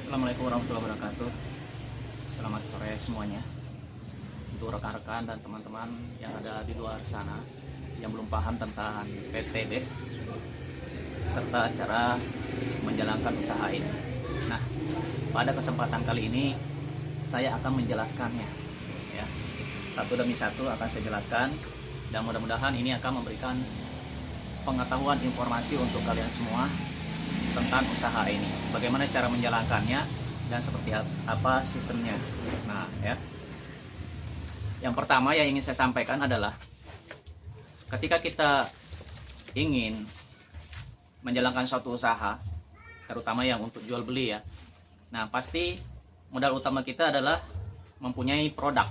Assalamualaikum warahmatullahi wabarakatuh. Selamat sore semuanya. Untuk rekan-rekan dan teman-teman yang ada di luar sana yang belum paham tentang PT BES serta cara menjalankan usaha ini. Nah, pada kesempatan kali ini saya akan menjelaskannya. Ya, satu demi satu akan saya jelaskan dan mudah-mudahan ini akan memberikan pengetahuan informasi untuk kalian semua tentang usaha ini, bagaimana cara menjalankannya dan seperti apa sistemnya. Nah, ya, yang pertama yang ingin saya sampaikan adalah ketika kita ingin menjalankan suatu usaha, terutama yang untuk jual beli ya, nah pasti modal utama kita adalah mempunyai produk.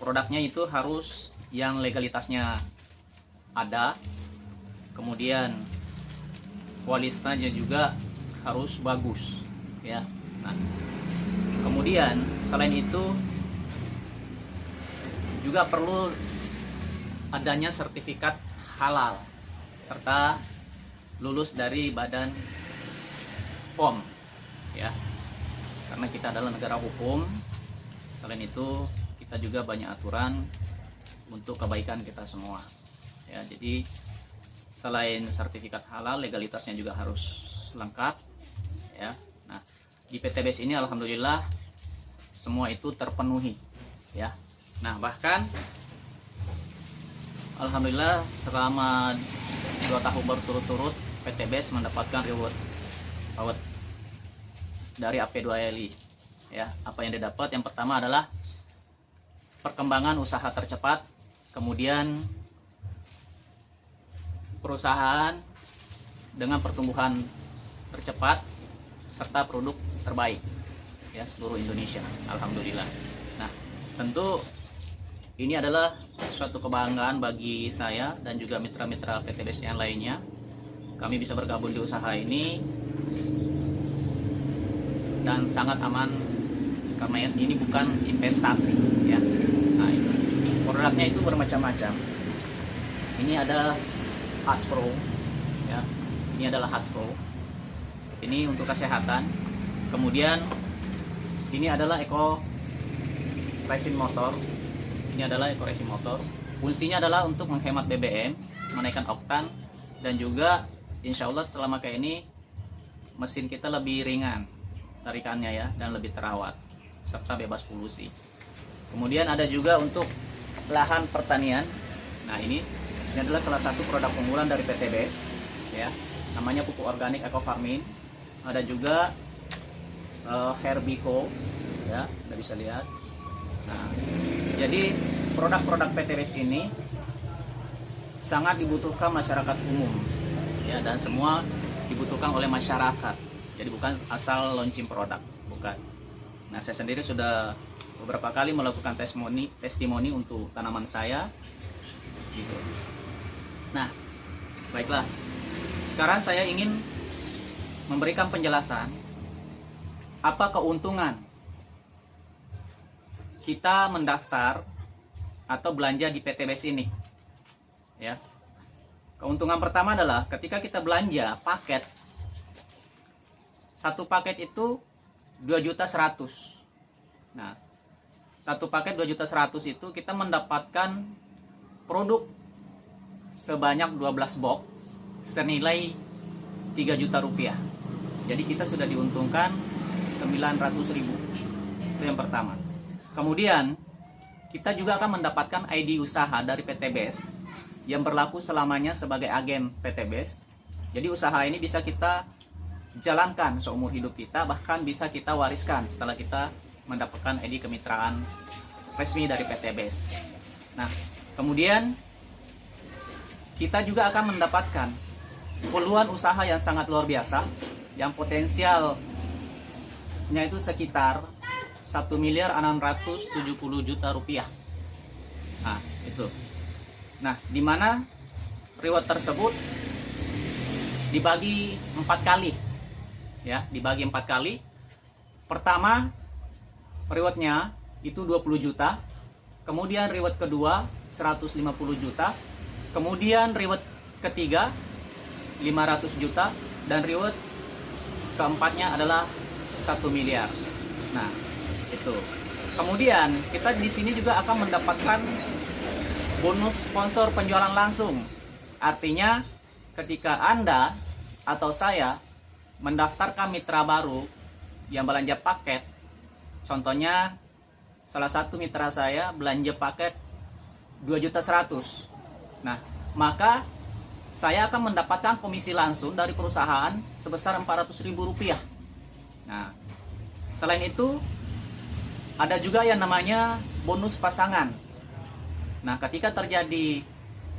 Produknya itu harus yang legalitasnya ada, kemudian kualitasnya juga harus bagus ya. Nah, kemudian selain itu juga perlu adanya sertifikat halal serta lulus dari badan POM ya, karena kita adalah negara hukum. Selain itu kita juga banyak aturan untuk kebaikan kita semua ya. Jadi selain sertifikat halal, legalitasnya juga harus lengkap ya. Nah, di PT BES ini alhamdulillah semua itu terpenuhi ya. Nah, bahkan alhamdulillah selama 2 tahun berturut-turut PT BES mendapatkan reward dari AP2LI ya. Apa yang didapat? Yang pertama adalah perkembangan usaha tercepat, kemudian perusahaan dengan pertumbuhan tercepat serta produk terbaik ya seluruh Indonesia, alhamdulillah. Nah, tentu ini adalah suatu kebanggaan bagi saya dan juga mitra-mitra PT BES yang lainnya. Kami bisa bergabung di usaha ini dan sangat aman karena ini bukan investasi ya. Nah, produknya itu bermacam-macam. Ini ada Haspro ya, ini adalah Haspro, ini untuk kesehatan. Kemudian ini adalah Eco Racing Motor, ini adalah Eco Racing Motor. Fungsinya adalah untuk menghemat BBM, menaikkan oktan, dan juga insya Allah selama kayak ini mesin kita lebih ringan tarikannya ya, dan lebih terawat serta bebas polusi. Kemudian ada juga untuk lahan pertanian. Nah, ini adalah salah satu produk unggulan dari PT BES ya, namanya pupuk organik Eco Farming. Ada juga Herbico ya, Anda bisa lihat. Nah, jadi produk-produk PT BES ini sangat dibutuhkan masyarakat umum ya, dan semua dibutuhkan oleh masyarakat. Jadi bukan asal launching produk, bukan. Nah, saya sendiri sudah beberapa kali melakukan testimoni untuk tanaman saya gitu. Nah, baiklah. Sekarang saya ingin memberikan penjelasan apa keuntungan kita mendaftar atau belanja di PT BES ini. Ya. Keuntungan pertama adalah ketika kita belanja paket, satu paket itu 2.100.000. Nah, satu paket 2.100.000 itu kita mendapatkan produk sebanyak 12 box senilai 3 juta rupiah. Jadi kita sudah diuntungkan 900.000. Itu yang pertama. Kemudian kita juga akan mendapatkan ID usaha dari PT BES yang berlaku selamanya sebagai agen PT BES. Jadi usaha ini bisa kita jalankan seumur hidup kita, bahkan bisa kita wariskan setelah kita mendapatkan ID kemitraan resmi dari PT BES. Nah, kemudian kita juga akan mendapatkan peluang usaha yang sangat luar biasa, yang potensialnya itu sekitar 1.670.000.000 rupiah. Nah, itu. Nah, di mana reward tersebut dibagi 4 kali. Ya, dibagi 4 kali. Pertama, rewardnya itu 20 juta. Kemudian reward kedua 150 juta. Kemudian reward ketiga 500 juta dan reward keempatnya adalah 1 miliar. Nah, itu. Kemudian kita di sini juga akan mendapatkan bonus sponsor penjualan langsung. Artinya ketika Anda atau saya mendaftarkan mitra baru yang belanja paket, contohnya salah satu mitra saya belanja paket 2.100.000. Nah, maka saya akan mendapatkan komisi langsung dari perusahaan sebesar Rp400.000. Nah, selain itu ada juga yang namanya bonus pasangan. Nah, ketika terjadi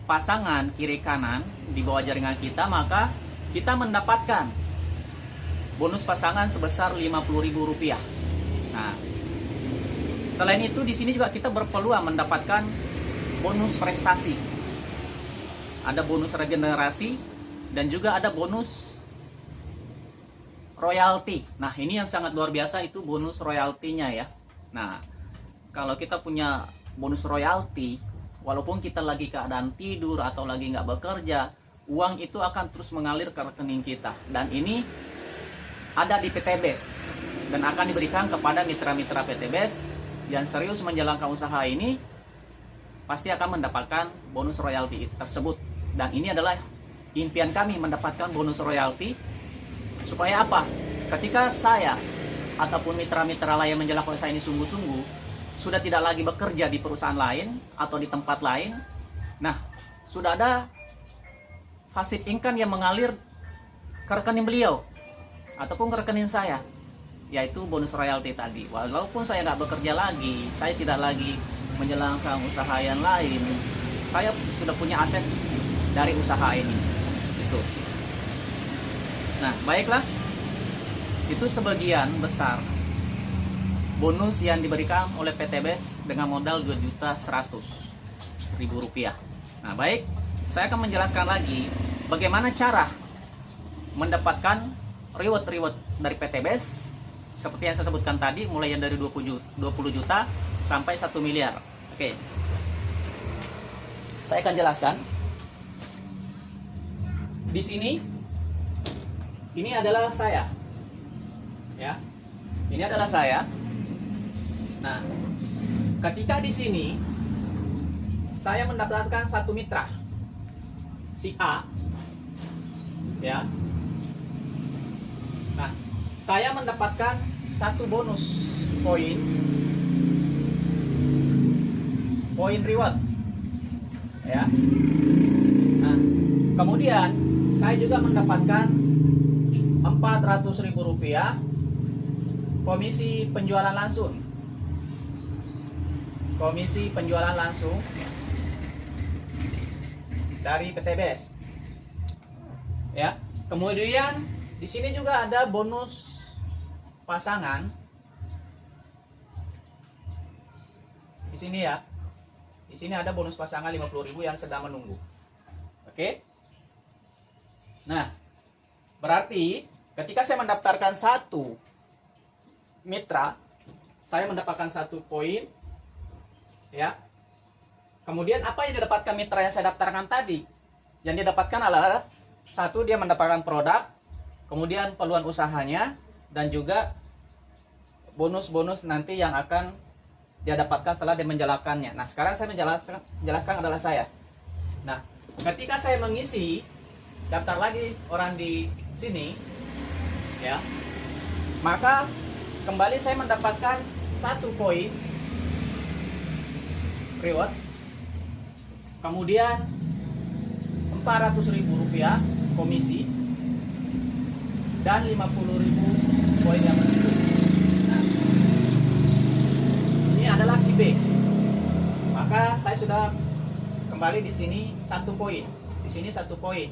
pasangan kiri kanan di bawah jaringan kita, maka kita mendapatkan bonus pasangan sebesar Rp50.000. Nah, selain itu di sini juga kita berpeluang mendapatkan bonus prestasi. Ada bonus regenerasi dan juga ada bonus royalti. Nah, ini yang sangat luar biasa, itu bonus royaltinya ya. Nah, kalau kita punya bonus royalti, walaupun kita lagi keadaan tidur atau lagi nggak bekerja, uang itu akan terus mengalir ke rekening kita. Dan ini ada di PT BES dan akan diberikan kepada mitra-mitra PT BES yang serius menjalankan usaha ini, pasti akan mendapatkan bonus royalti tersebut. Dan ini adalah impian kami, mendapatkan bonus royalti. Supaya apa? Ketika saya ataupun mitra-mitra lain menjalankan usaha ini sungguh-sungguh, sudah tidak lagi bekerja di perusahaan lain atau di tempat lain, nah, sudah ada passive income yang mengalir ke rekening beliau ataupun ke rekening saya, yaitu bonus royalti tadi. Walaupun saya nggak bekerja lagi, saya tidak lagi menjalankan usaha yang lain, saya sudah punya aset dari usaha ini. Itu. Nah, baiklah. Itu sebagian besar bonus yang diberikan oleh PT BES dengan modal Rp2.100.000. Nah, baik, saya akan menjelaskan lagi bagaimana cara mendapatkan reward dari PT BES seperti yang saya sebutkan tadi, mulai yang dari 20 juta sampai 1 miliar. Oke. Saya akan jelaskan. Di sini ini adalah saya. Ya. Ini adalah saya. Nah, ketika di sini saya mendapatkan satu mitra si A, ya. Nah, saya mendapatkan satu bonus poin reward, ya. Nah, kemudian saya juga mendapatkan Rp400.000 komisi penjualan langsung. Komisi penjualan langsung dari PT BES. Ya. Kemudian di sini juga ada bonus pasangan. Di sini ya. Di sini ada bonus pasangan 50.000 yang sedang menunggu. Oke. Nah, berarti ketika saya mendaftarkan satu mitra, saya mendapatkan 1 poin, ya. Kemudian apa yang didapatkan mitra yang saya daftarkan tadi? Yang didapatkan adalah satu, dia mendapatkan produk, kemudian peluang usahanya, dan juga bonus-bonus nanti yang akan dia dapatkan setelah dia menjalankannya. Nah, sekarang saya menjelaskan adalah saya. Nah, ketika saya mengisi daftar lagi orang di sini, ya, maka kembali saya mendapatkan 1 poin reward, kemudian Rp400.000 komisi, dan 50.000 poin yang menunggu. Nah, ini adalah si B. Maka saya sudah kembali di sini 1 poin, di sini 1 poin.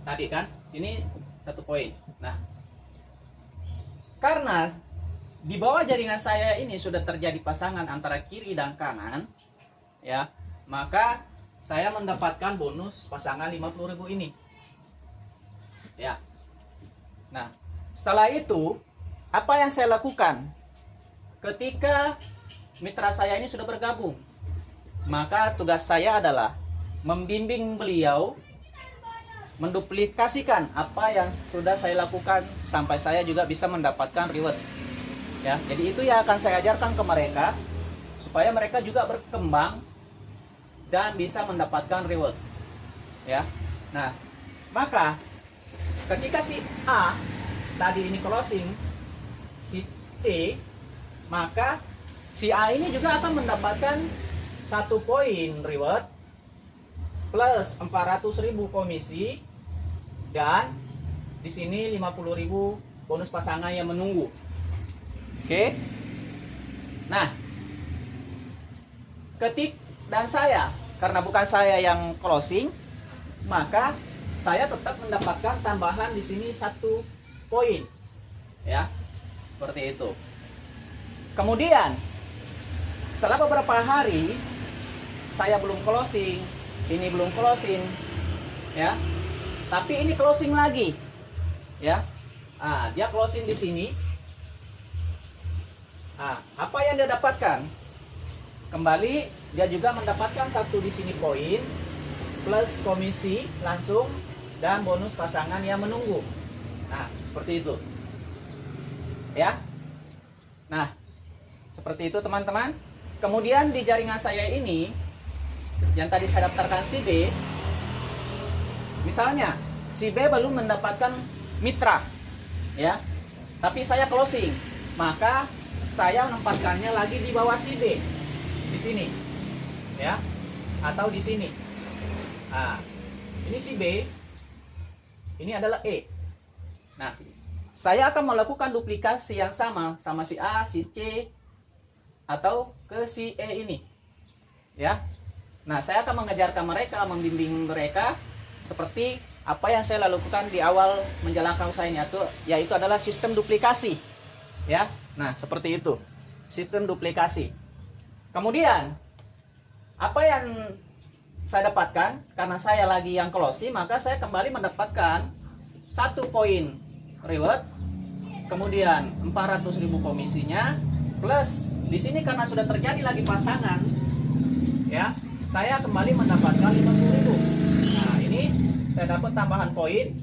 Tadi kan, sini 1 poin. Nah, karena di bawah jaringan saya ini sudah terjadi pasangan antara kiri dan kanan, ya, maka saya mendapatkan bonus pasangan 50.000 ini, ya. Nah, setelah itu apa yang saya lakukan ketika mitra saya ini sudah bergabung? Maka tugas saya adalah membimbing beliau menduplikasikan apa yang sudah saya lakukan sampai saya juga bisa mendapatkan reward. Ya, jadi itu yang akan saya ajarkan ke mereka supaya mereka juga berkembang dan bisa mendapatkan reward. Ya. Nah, maka ketika si A tadi ini closing si C, maka si A ini juga akan mendapatkan 1 poin reward plus 400.000 komisi dan di sini 50.000 bonus pasangan yang menunggu. Oke. Nah, dan saya karena bukan saya yang closing, maka saya tetap mendapatkan tambahan di sini 1 poin. Ya. Seperti itu. Kemudian setelah beberapa hari saya belum closing, ini belum closing, ya. Tapi ini closing lagi. Ya. Ah, dia closing di sini. Nah, apa yang dia dapatkan? Kembali dia juga mendapatkan 1 di sini poin plus komisi langsung dan bonus pasangan yang menunggu. Nah, seperti itu. Ya. Nah, seperti itu teman-teman. Kemudian di jaringan saya ini yang tadi saya daftarkan si B, misalnya si B belum mendapatkan mitra, ya. Tapi saya closing, maka saya menempatkannya lagi di bawah si B, di sini, ya, atau di sini. Nah, ini si B, ini adalah E. Nah, saya akan melakukan duplikasi yang sama si A, si C, atau ke si E ini, ya. Nah, saya akan mengajarkan mereka, membimbing mereka seperti apa yang saya lakukan di awal menjalankan usaha ini, yaitu adalah sistem duplikasi, ya. Nah, seperti itu, sistem duplikasi. Kemudian, apa yang saya dapatkan, karena saya lagi yang closing, maka saya kembali mendapatkan 1 poin reward, kemudian 400.000 komisinya, plus di sini karena sudah terjadi lagi pasangan, ya, saya kembali mendapatkan 50.000. Nah, ini saya dapat tambahan poin.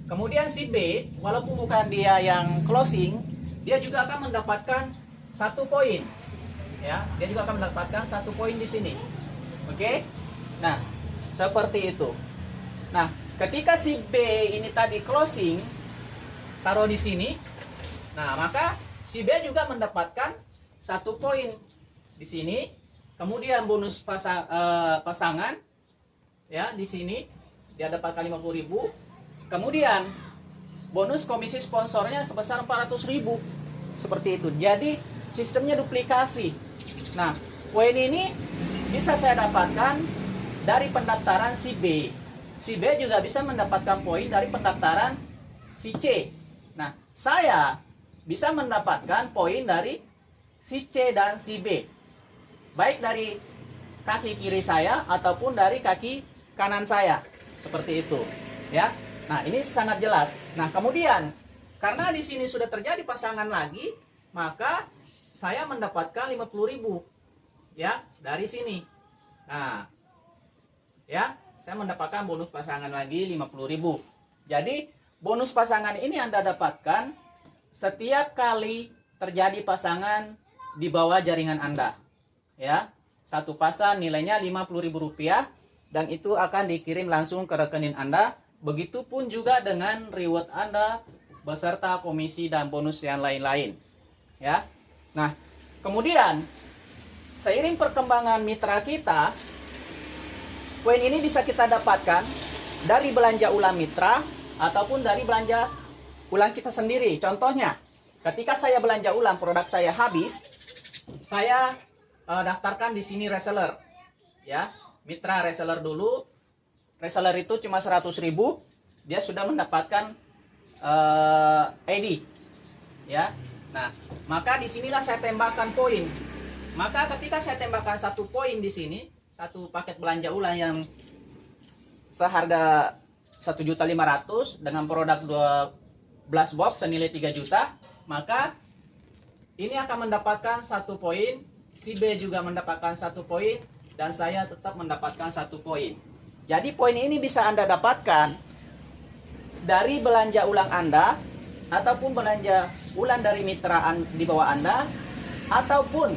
Kemudian si B, walaupun bukan dia yang closing, dia juga akan mendapatkan 1 poin. Ya, dia juga akan mendapatkan 1 poin di sini. Oke? Nah, seperti itu. Nah, ketika si B ini tadi closing, taruh di sini. Nah, maka si B juga mendapatkan 1 poin di sini. Kemudian bonus pasangan, ya, di sini dia dapatkan 50.000. Kemudian bonus komisi sponsornya sebesar 400.000. Seperti itu. Jadi sistemnya duplikasi. Nah, poin ini bisa saya dapatkan dari pendaftaran si B. Si B juga bisa mendapatkan poin dari pendaftaran si C. Nah, saya bisa mendapatkan poin dari si C dan si B. Baik dari kaki kiri saya ataupun dari kaki kanan saya. Seperti itu, ya. Nah, ini sangat jelas. Nah, kemudian karena di sini sudah terjadi pasangan lagi, maka saya mendapatkan 50.000, ya, dari sini. Nah, ya, saya mendapatkan bonus pasangan lagi 50.000. Jadi, bonus pasangan ini Anda dapatkan setiap kali terjadi pasangan di bawah jaringan Anda. Ya, 1 pasang nilainya Rp50.000 dan itu akan dikirim langsung ke rekening Anda. Begitupun juga dengan reward Anda beserta komisi dan bonus yang lain-lain. Ya. Nah, kemudian seiring perkembangan mitra kita, poin ini bisa kita dapatkan dari belanja ulang mitra ataupun dari belanja ulang kita sendiri. Contohnya, ketika saya belanja ulang produk saya habis, saya daftarkan di sini reseller. Ya, mitra reseller dulu. Reseller itu cuma 100.000, dia sudah mendapatkan ID. Ya. Nah, maka disinilah saya tembakkan poin. Maka ketika saya tembakkan 1 poin di sini, 1 paket belanja ulang yang seharga 1.500.000 dengan produk 12 box senilai 3 juta, maka ini akan mendapatkan 1 poin, si B juga mendapatkan 1 poin, dan saya tetap mendapatkan 1 poin. Jadi poin ini bisa Anda dapatkan dari belanja ulang Anda, ataupun belanja ulang dari mitra di bawah Anda, ataupun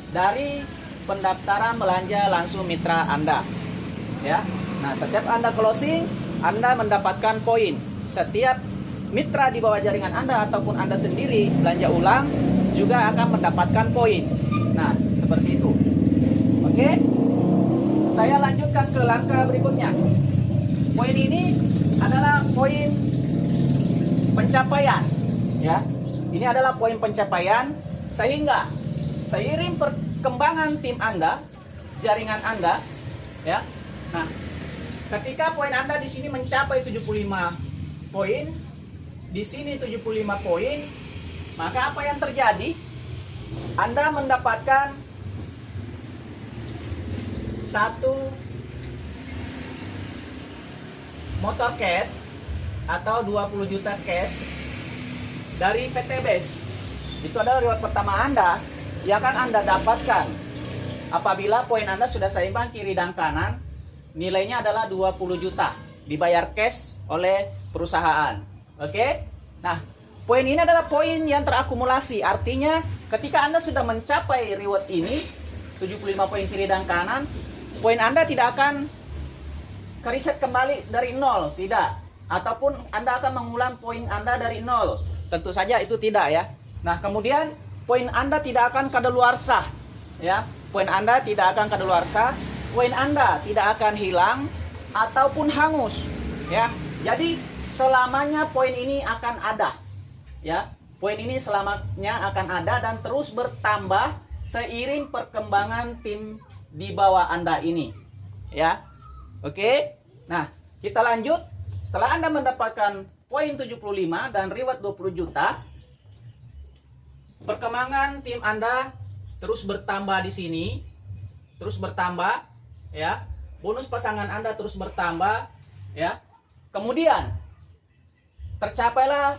dari pendaftaran belanja langsung mitra Anda. Ya. Nah, setiap Anda closing, Anda mendapatkan poin. Setiap mitra di bawah jaringan Anda ataupun Anda sendiri belanja ulang juga akan mendapatkan poin. Nah, seperti itu. Oke. Saya lanjutkan ke langkah berikutnya. Poin ini adalah poin pencapaian, ya. Ini adalah poin pencapaian, sehingga seiring perkembangan tim Anda, jaringan Anda, ya. Nah, ketika poin Anda di sini mencapai 75 poin, di sini 75 poin, maka apa yang terjadi? Anda mendapatkan satu motor cash atau 20 juta cash dari PT BES. Itu adalah reward pertama Anda yang akan Anda dapatkan apabila poin Anda sudah seimbang kiri dan kanan. Nilainya adalah 20 juta dibayar cash oleh perusahaan. Oke? Nah, poin ini adalah poin yang terakumulasi. Artinya ketika Anda sudah mencapai reward ini 75 poin kiri dan kanan, poin Anda tidak akan kereset kembali dari nol, tidak. Ataupun Anda akan mengulang poin Anda dari nol. Tentu saja itu tidak, ya. Nah, kemudian poin Anda tidak akan kadaluarsa, ya. Poin Anda tidak akan kadaluarsa, poin Anda tidak akan hilang ataupun hangus, ya. Jadi selamanya poin ini akan ada, ya. Poin ini selamanya akan ada dan terus bertambah seiring perkembangan tim di bawah Anda ini, ya. Oke. Nah, kita lanjut. Setelah Anda mendapatkan poin 75 dan reward 20 juta, perkembangan tim Anda terus bertambah di sini, terus bertambah, ya. Bonus pasangan Anda terus bertambah, ya. Kemudian tercapailah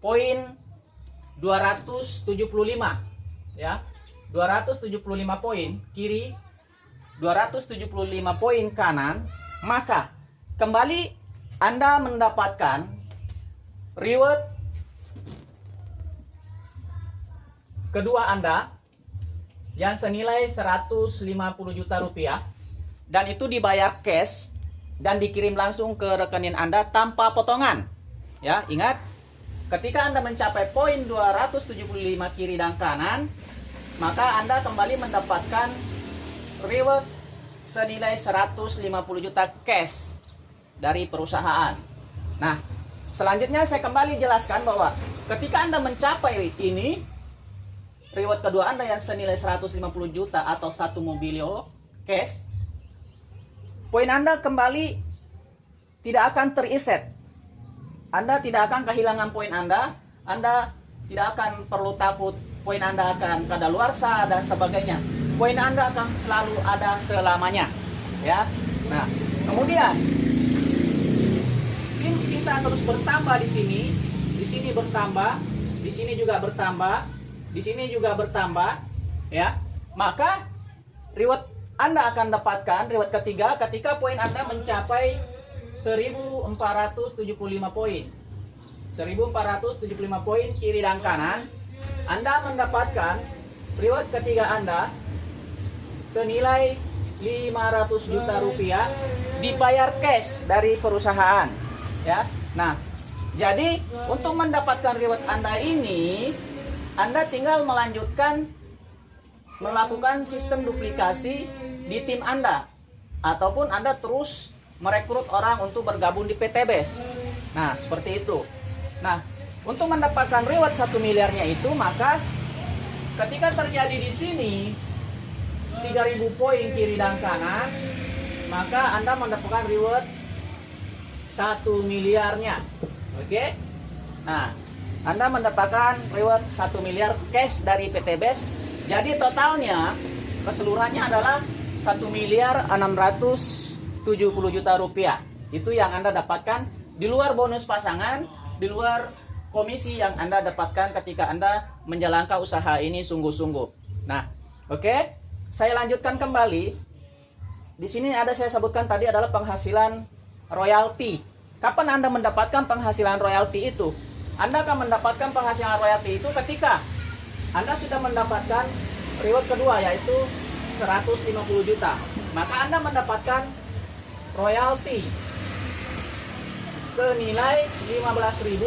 poin 275, ya. 275 poin kiri, 275 poin kanan, maka kembali Anda mendapatkan reward kedua Anda yang senilai 150 juta rupiah, dan itu dibayar cash dan dikirim langsung ke rekening Anda tanpa potongan. Ya, ingat, ketika Anda mencapai poin 275 kiri dan kanan, maka Anda kembali mendapatkan reward senilai 150 juta cash dari perusahaan. Nah, selanjutnya saya kembali jelaskan bahwa ketika Anda mencapai ini, reward kedua Anda yang senilai 150 juta atau satu mobilio cash, poin Anda kembali tidak akan teriset. Anda tidak akan kehilangan poin Anda tidak akan perlu takut poin Anda akan kadaluarsa dan sebagainya. Poin Anda akan selalu ada selamanya, ya. Nah, kemudian tim kita terus bertambah di sini bertambah, di sini juga bertambah, di sini juga bertambah, ya. Maka reward Anda akan dapatkan reward ketiga ketika poin Anda mencapai 1475 poin. 1475 poin kiri dan kanan, Anda mendapatkan reward ketiga Anda senilai 500 juta rupiah dibayar cash dari perusahaan, ya. Nah, jadi untuk mendapatkan reward Anda ini, Anda tinggal melanjutkan melakukan sistem duplikasi di tim Anda, ataupun Anda terus merekrut orang untuk bergabung di PT BES. Nah, seperti itu. Nah, untuk mendapatkan reward 1 miliarnya itu, maka ketika terjadi di sini 3000 poin kiri dan kanan, maka Anda mendapatkan reward 1 miliarnya. Oke? Nah, Anda mendapatkan reward 1 miliar cash dari PT BES. Jadi totalnya keseluruhannya adalah 1 miliar 670 juta rupiah. Itu yang Anda dapatkan di luar bonus pasangan, di luar komisi yang Anda dapatkan ketika Anda menjalankan usaha ini sungguh-sungguh. Nah, oke, saya lanjutkan kembali. Di sini ada saya sebutkan tadi adalah penghasilan royalti, Kapan Anda mendapatkan penghasilan royalti itu? Anda akan mendapatkan penghasilan royalti itu ketika Anda sudah mendapatkan reward kedua, yaitu 150 juta. Maka Anda mendapatkan royalti senilai 15.000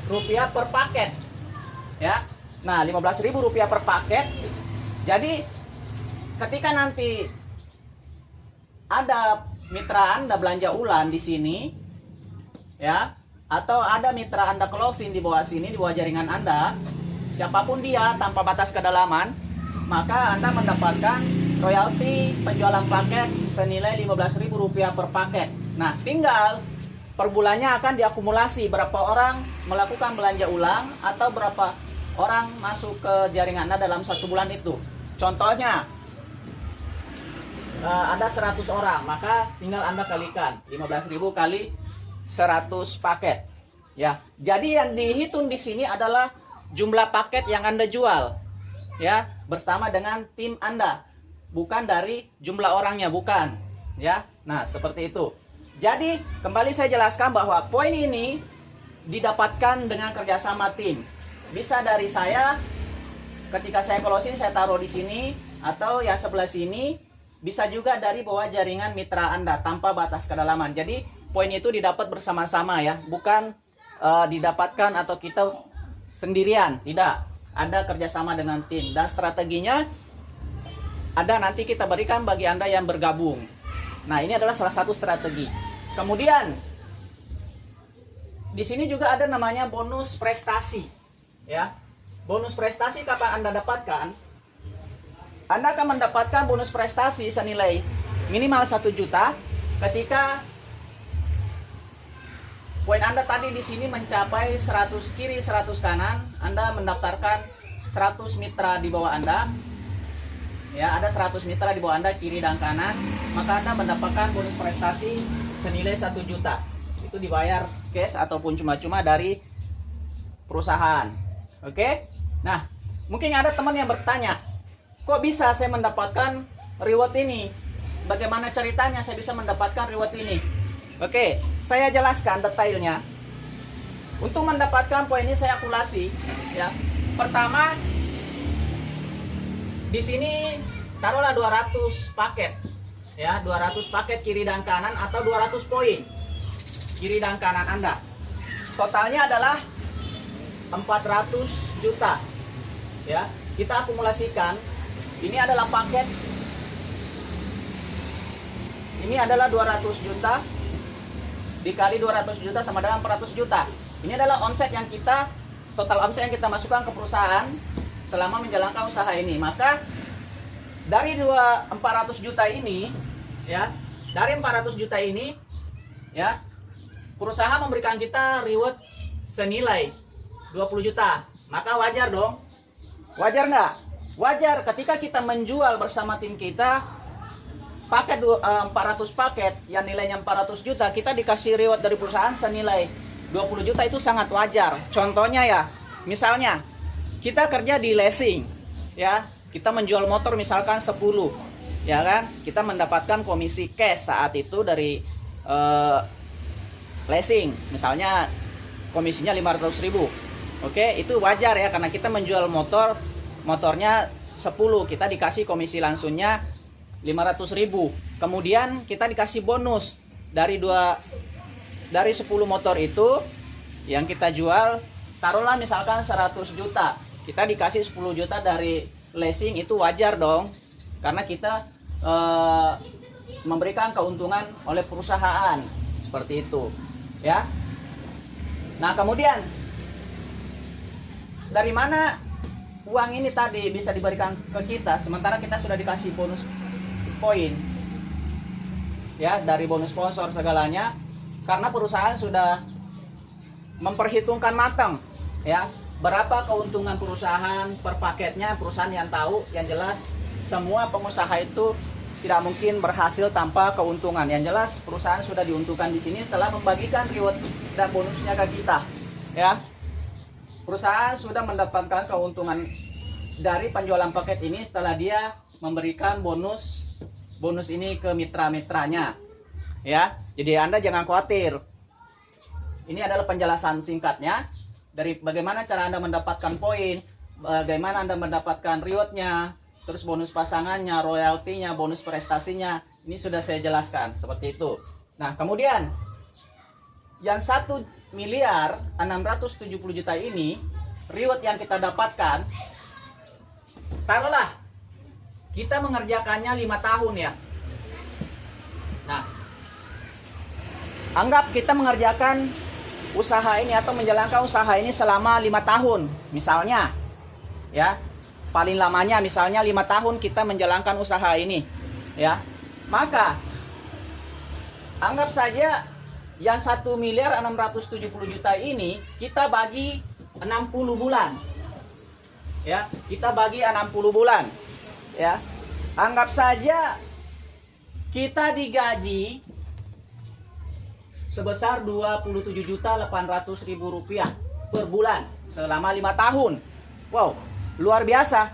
rupiah per paket. Ya. Nah, 15.000 rupiah per paket. Jadi ketika nanti ada mitra Anda belanja ulang di sini, ya, atau ada mitra Anda closing di bawah sini, di bawah jaringan Anda, siapapun dia tanpa batas kedalaman, maka Anda mendapatkan royalti penjualan paket senilai 15.000 rupiah per paket. Nah, tinggal per bulannya akan diakumulasi berapa orang melakukan belanja ulang atau berapa orang masuk ke jaringan Anda dalam 1 bulan itu. Contohnya, ada 100 orang, maka tinggal Anda kalikan 15.000 kali 100 paket. Ya, jadi yang dihitung di sini adalah jumlah paket yang Anda jual, ya, bersama dengan tim Anda, bukan dari jumlah orangnya, bukan, ya. Nah, seperti itu. Jadi kembali saya jelaskan bahwa poin ini didapatkan dengan kerjasama tim. Bisa dari saya, ketika saya closing saya taruh di sini, atau yang sebelah sini. Bisa juga dari bawah jaringan mitra Anda tanpa batas kedalaman. Jadi poin itu didapat bersama-sama, ya, bukan didapatkan atau kita sendirian, tidak. Ada kerjasama dengan tim, dan strateginya ada nanti kita berikan bagi Anda yang bergabung. Nah, ini adalah salah satu strategi. Kemudian di sini juga ada namanya bonus prestasi, ya. Bonus prestasi kapan Anda dapatkan? Anda akan mendapatkan bonus prestasi senilai minimal 1 juta ketika poin Anda tadi di sini mencapai 100 kiri 100 kanan. Anda mendaftarkan 100 mitra di bawah Anda, ya, ada 100 mitra di bawah Anda kiri dan kanan, maka Anda mendapatkan bonus prestasi senilai 1 juta. Itu dibayar cash ataupun cuma-cuma dari perusahaan. Oke? Nah, mungkin ada teman yang bertanya, kok bisa saya mendapatkan reward ini? Bagaimana ceritanya saya bisa mendapatkan reward ini? Oke, saya jelaskan detailnya. Untuk mendapatkan poin ini saya akumulasi, ya. Pertama, di sini taruhlah 200 paket, ya, 200 paket kiri dan kanan atau 200 poin kiri dan kanan Anda. Totalnya adalah 400 juta. Ya, kita akumulasikan. Ini adalah paket. Ini adalah 200 juta dikali 200 juta sama dengan 400 juta. Ini adalah omset yang kita, total omset yang kita masukkan ke perusahaan selama menjalankan usaha ini. Maka dari 400 juta ini, ya, dari 400 juta ini, ya, perusahaan memberikan kita reward senilai 20 juta. Maka wajar dong. Wajar nggak? Wajar ketika kita menjual bersama tim kita paket 400 paket yang nilainya 400 juta, kita dikasih reward dari perusahaan senilai 20 juta, itu sangat wajar. Contohnya, ya, misalnya kita kerja di leasing, ya, kita menjual motor misalkan 10, ya kan, kita mendapatkan komisi cash saat itu dari leasing, misalnya komisinya 500.000. Oke, itu wajar, ya, karena kita menjual motornya 10, kita dikasih komisi langsungnya 500.000. Kemudian kita dikasih bonus dari 10 motor itu yang kita jual, taruhlah misalkan 100 juta. Kita dikasih 10 juta dari leasing, itu wajar dong. Karena kita memberikan keuntungan oleh perusahaan. Seperti itu, ya. Nah, kemudian dari mana uang ini tadi bisa diberikan ke kita sementara kita sudah dikasih bonus poin, ya, dari bonus sponsor segalanya, karena perusahaan sudah memperhitungkan matang, ya, berapa keuntungan perusahaan per paketnya. Perusahaan yang tahu, yang jelas semua pengusaha itu tidak mungkin berhasil tanpa keuntungan. Yang jelas perusahaan sudah diuntungkan di sini setelah membagikan reward dan bonusnya ke kita, ya. Perusahaan sudah mendapatkan keuntungan dari penjualan paket ini setelah dia memberikan bonus ini ke mitra-mitranya, ya. Jadi Anda jangan khawatir Ini adalah penjelasan singkatnya dari bagaimana cara Anda mendapatkan poin, bagaimana Anda mendapatkan rewardnya, terus bonus pasangannya, royaltinya, bonus prestasinya. Ini sudah saya jelaskan seperti itu. Nah, kemudian yang 1.670.000.000 ini reward yang kita dapatkan, taruhlah kita mengerjakannya 5 tahun ya. Nah, anggap kita mengerjakan usaha ini atau menjalankan usaha ini selama 5 tahun misalnya ya, paling lamanya misalnya 5 tahun kita menjalankan usaha ini ya. Maka anggap saja yang 1.670.000.000 ini kita bagi 60 bulan ya, kita bagi 60 bulan ya. Anggap saja kita digaji sebesar Rp27.800.000 per bulan selama 5 tahun. Wow, luar biasa.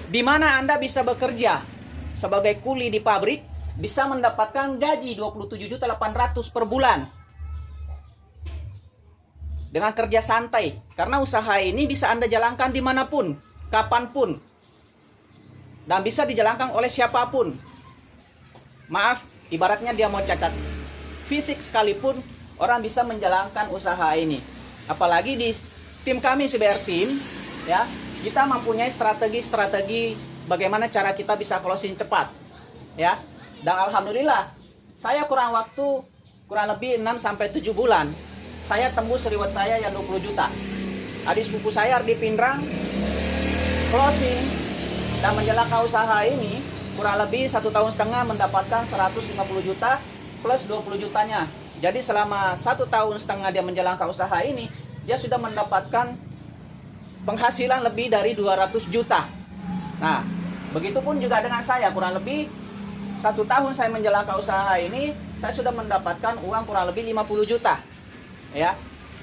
Di mana Anda bisa bekerja sebagai kuli di pabrik, bisa mendapatkan gaji Rp27.800.000 per bulan. Dengan kerja santai. Karena usaha ini bisa Anda jalankan dimanapun, kapanpun. Dan bisa dijalankan oleh siapapun. Maaf, ibaratnya dia mau cacat fisik sekalipun, orang bisa menjalankan usaha ini. Apalagi di tim kami CBR Team ya, kita mempunyai strategi bagaimana cara kita bisa closing cepat ya. Dan alhamdulillah saya kurang lebih 6-7 bulan saya tembus reward saya yang 20 juta. Adik sepupu saya di Pindrang closing dan menjalankan usaha ini kurang lebih 1,5 tahun mendapatkan 150 juta plus 20 jutanya. Jadi selama 1,5 tahun dia menjalankan usaha ini, dia sudah mendapatkan penghasilan lebih dari 200 juta. Nah, begitupun juga dengan saya, kurang lebih 1 tahun saya menjalankan usaha ini, saya sudah mendapatkan uang kurang lebih 50 juta. Ya.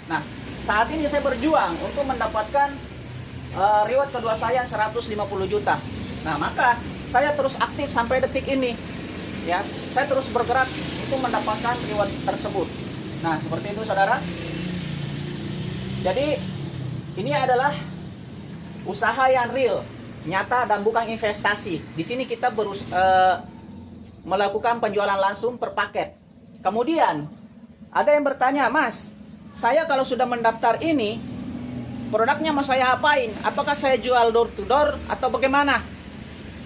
Nah, saat ini saya berjuang untuk mendapatkan reward kedua saya 150 juta. Nah, maka saya terus aktif sampai detik ini. Ya, saya terus bergerak untuk mendapatkan reward tersebut. Nah, seperti itu saudara. Jadi ini adalah usaha yang real, nyata dan bukan investasi. Di sini kita melakukan penjualan langsung per paket. Kemudian ada yang bertanya, Mas, saya kalau sudah mendaftar ini, produknya mau saya apain? Apakah saya jual door to door atau bagaimana?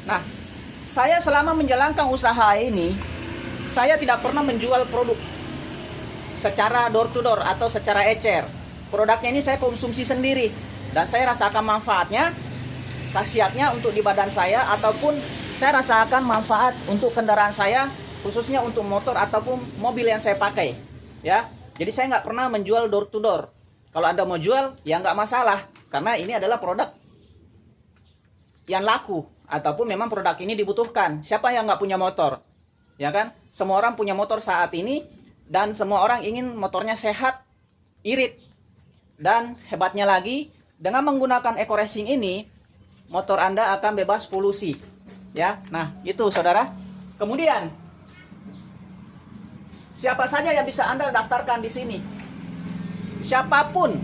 Nah, saya selama menjalankan usaha ini, saya tidak pernah menjual produk secara door to door atau secara ecer. Produknya ini saya konsumsi sendiri dan saya rasakan manfaatnya, khasiatnya untuk di badan saya, ataupun saya rasakan manfaat untuk kendaraan saya, khususnya untuk motor ataupun mobil yang saya pakai. Ya, jadi saya nggak pernah menjual door to door. Kalau Anda mau jual, ya nggak masalah, karena ini adalah produk yang laku, ataupun memang produk ini dibutuhkan. Siapa yang nggak punya motor? Ya kan? Semua orang punya motor saat ini, dan semua orang ingin motornya sehat, irit. Dan hebatnya lagi, dengan menggunakan Eco Racing ini, motor Anda akan bebas polusi. Ya, nah itu saudara. Kemudian, siapa saja yang bisa Anda daftarkan di sini? Siapapun,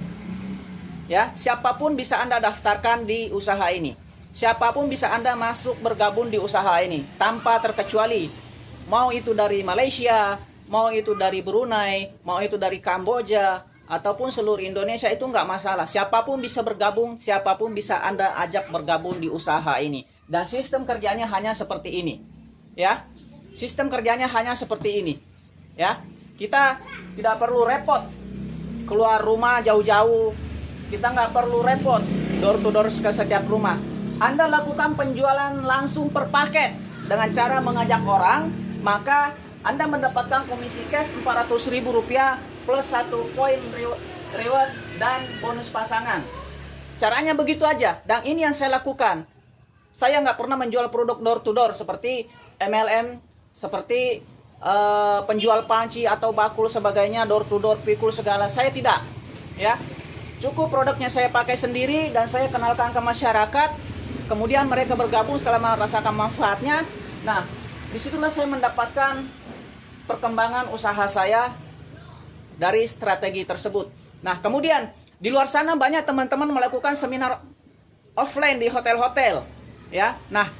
ya, siapapun bisa Anda daftarkan di usaha ini. Siapapun bisa Anda masuk bergabung di usaha ini tanpa terkecuali. Mau itu dari Malaysia, mau itu dari Brunei, mau itu dari Kamboja, ataupun seluruh Indonesia, itu nggak masalah. Siapapun bisa bergabung, siapapun bisa Anda ajak bergabung di usaha ini. Dan sistem kerjanya hanya seperti ini, ya. Sistem kerjanya hanya seperti ini, ya. Kita tidak perlu repot keluar rumah jauh-jauh. Kita nggak perlu repot door to door ke setiap rumah. Anda lakukan penjualan langsung per paket dengan cara mengajak orang, maka Anda mendapatkan komisi cash Rp400.000 plus 1 poin reward dan bonus pasangan. Caranya begitu aja, dan ini yang saya lakukan. Saya nggak pernah menjual produk door to door seperti MLM, seperti penjual panci atau bakul sebagainya, door to door, pikul segala. Saya tidak, ya. Cukup produknya saya pakai sendiri dan saya kenalkan ke masyarakat. Kemudian mereka bergabung setelah merasakan manfaatnya. Nah, disitulah saya mendapatkan perkembangan usaha saya dari strategi tersebut. Nah, kemudian di luar sana banyak teman-teman melakukan seminar offline di hotel-hotel, ya. Nah,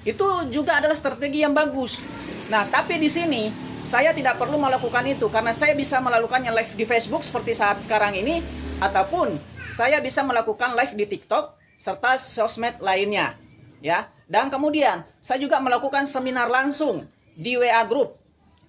itu juga adalah strategi yang bagus. Nah, tapi di sini saya tidak perlu melakukan itu karena saya bisa melakukannya live di Facebook seperti saat sekarang ini, ataupun saya bisa melakukan live di TikTok serta sosmed lainnya, ya. Dan kemudian saya juga melakukan seminar langsung di WA Group,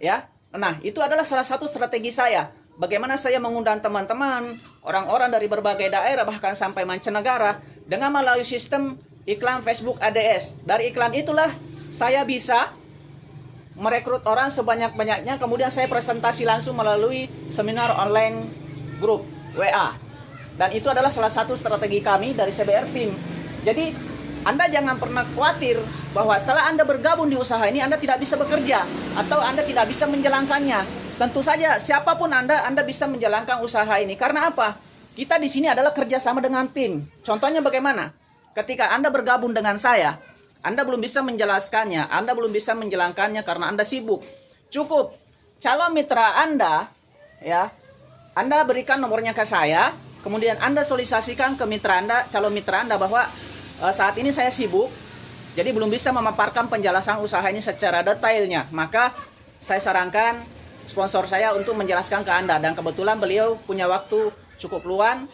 ya. Nah, itu adalah salah satu strategi saya. Bagaimana saya mengundang teman-teman, orang-orang dari berbagai daerah bahkan sampai mancanegara dengan melalui sistem iklan Facebook ADS. Dari iklan itulah saya bisa merekrut orang sebanyak-banyaknya, kemudian saya presentasi langsung melalui seminar online grup WA. Dan itu adalah salah satu strategi kami dari CBR Team. Jadi Anda jangan pernah khawatir bahwa setelah Anda bergabung di usaha ini Anda tidak bisa bekerja atau Anda tidak bisa menjalankannya. Tentu saja siapapun Anda bisa menjalankan usaha ini. Karena apa? Kita di sini adalah kerjasama dengan tim. Contohnya bagaimana? Ketika Anda bergabung dengan saya, Anda belum bisa menjelaskannya, Anda belum bisa menjalankannya karena Anda sibuk. Cukup calon mitra Anda, ya, Anda berikan nomornya ke saya, kemudian Anda solisasikan ke mitra Anda, calon mitra Anda bahwa saat ini saya sibuk, jadi belum bisa memaparkan penjelasan usaha ini secara detailnya. Maka saya sarankan sponsor saya untuk menjelaskan ke Anda. Dan kebetulan beliau punya waktu cukup luang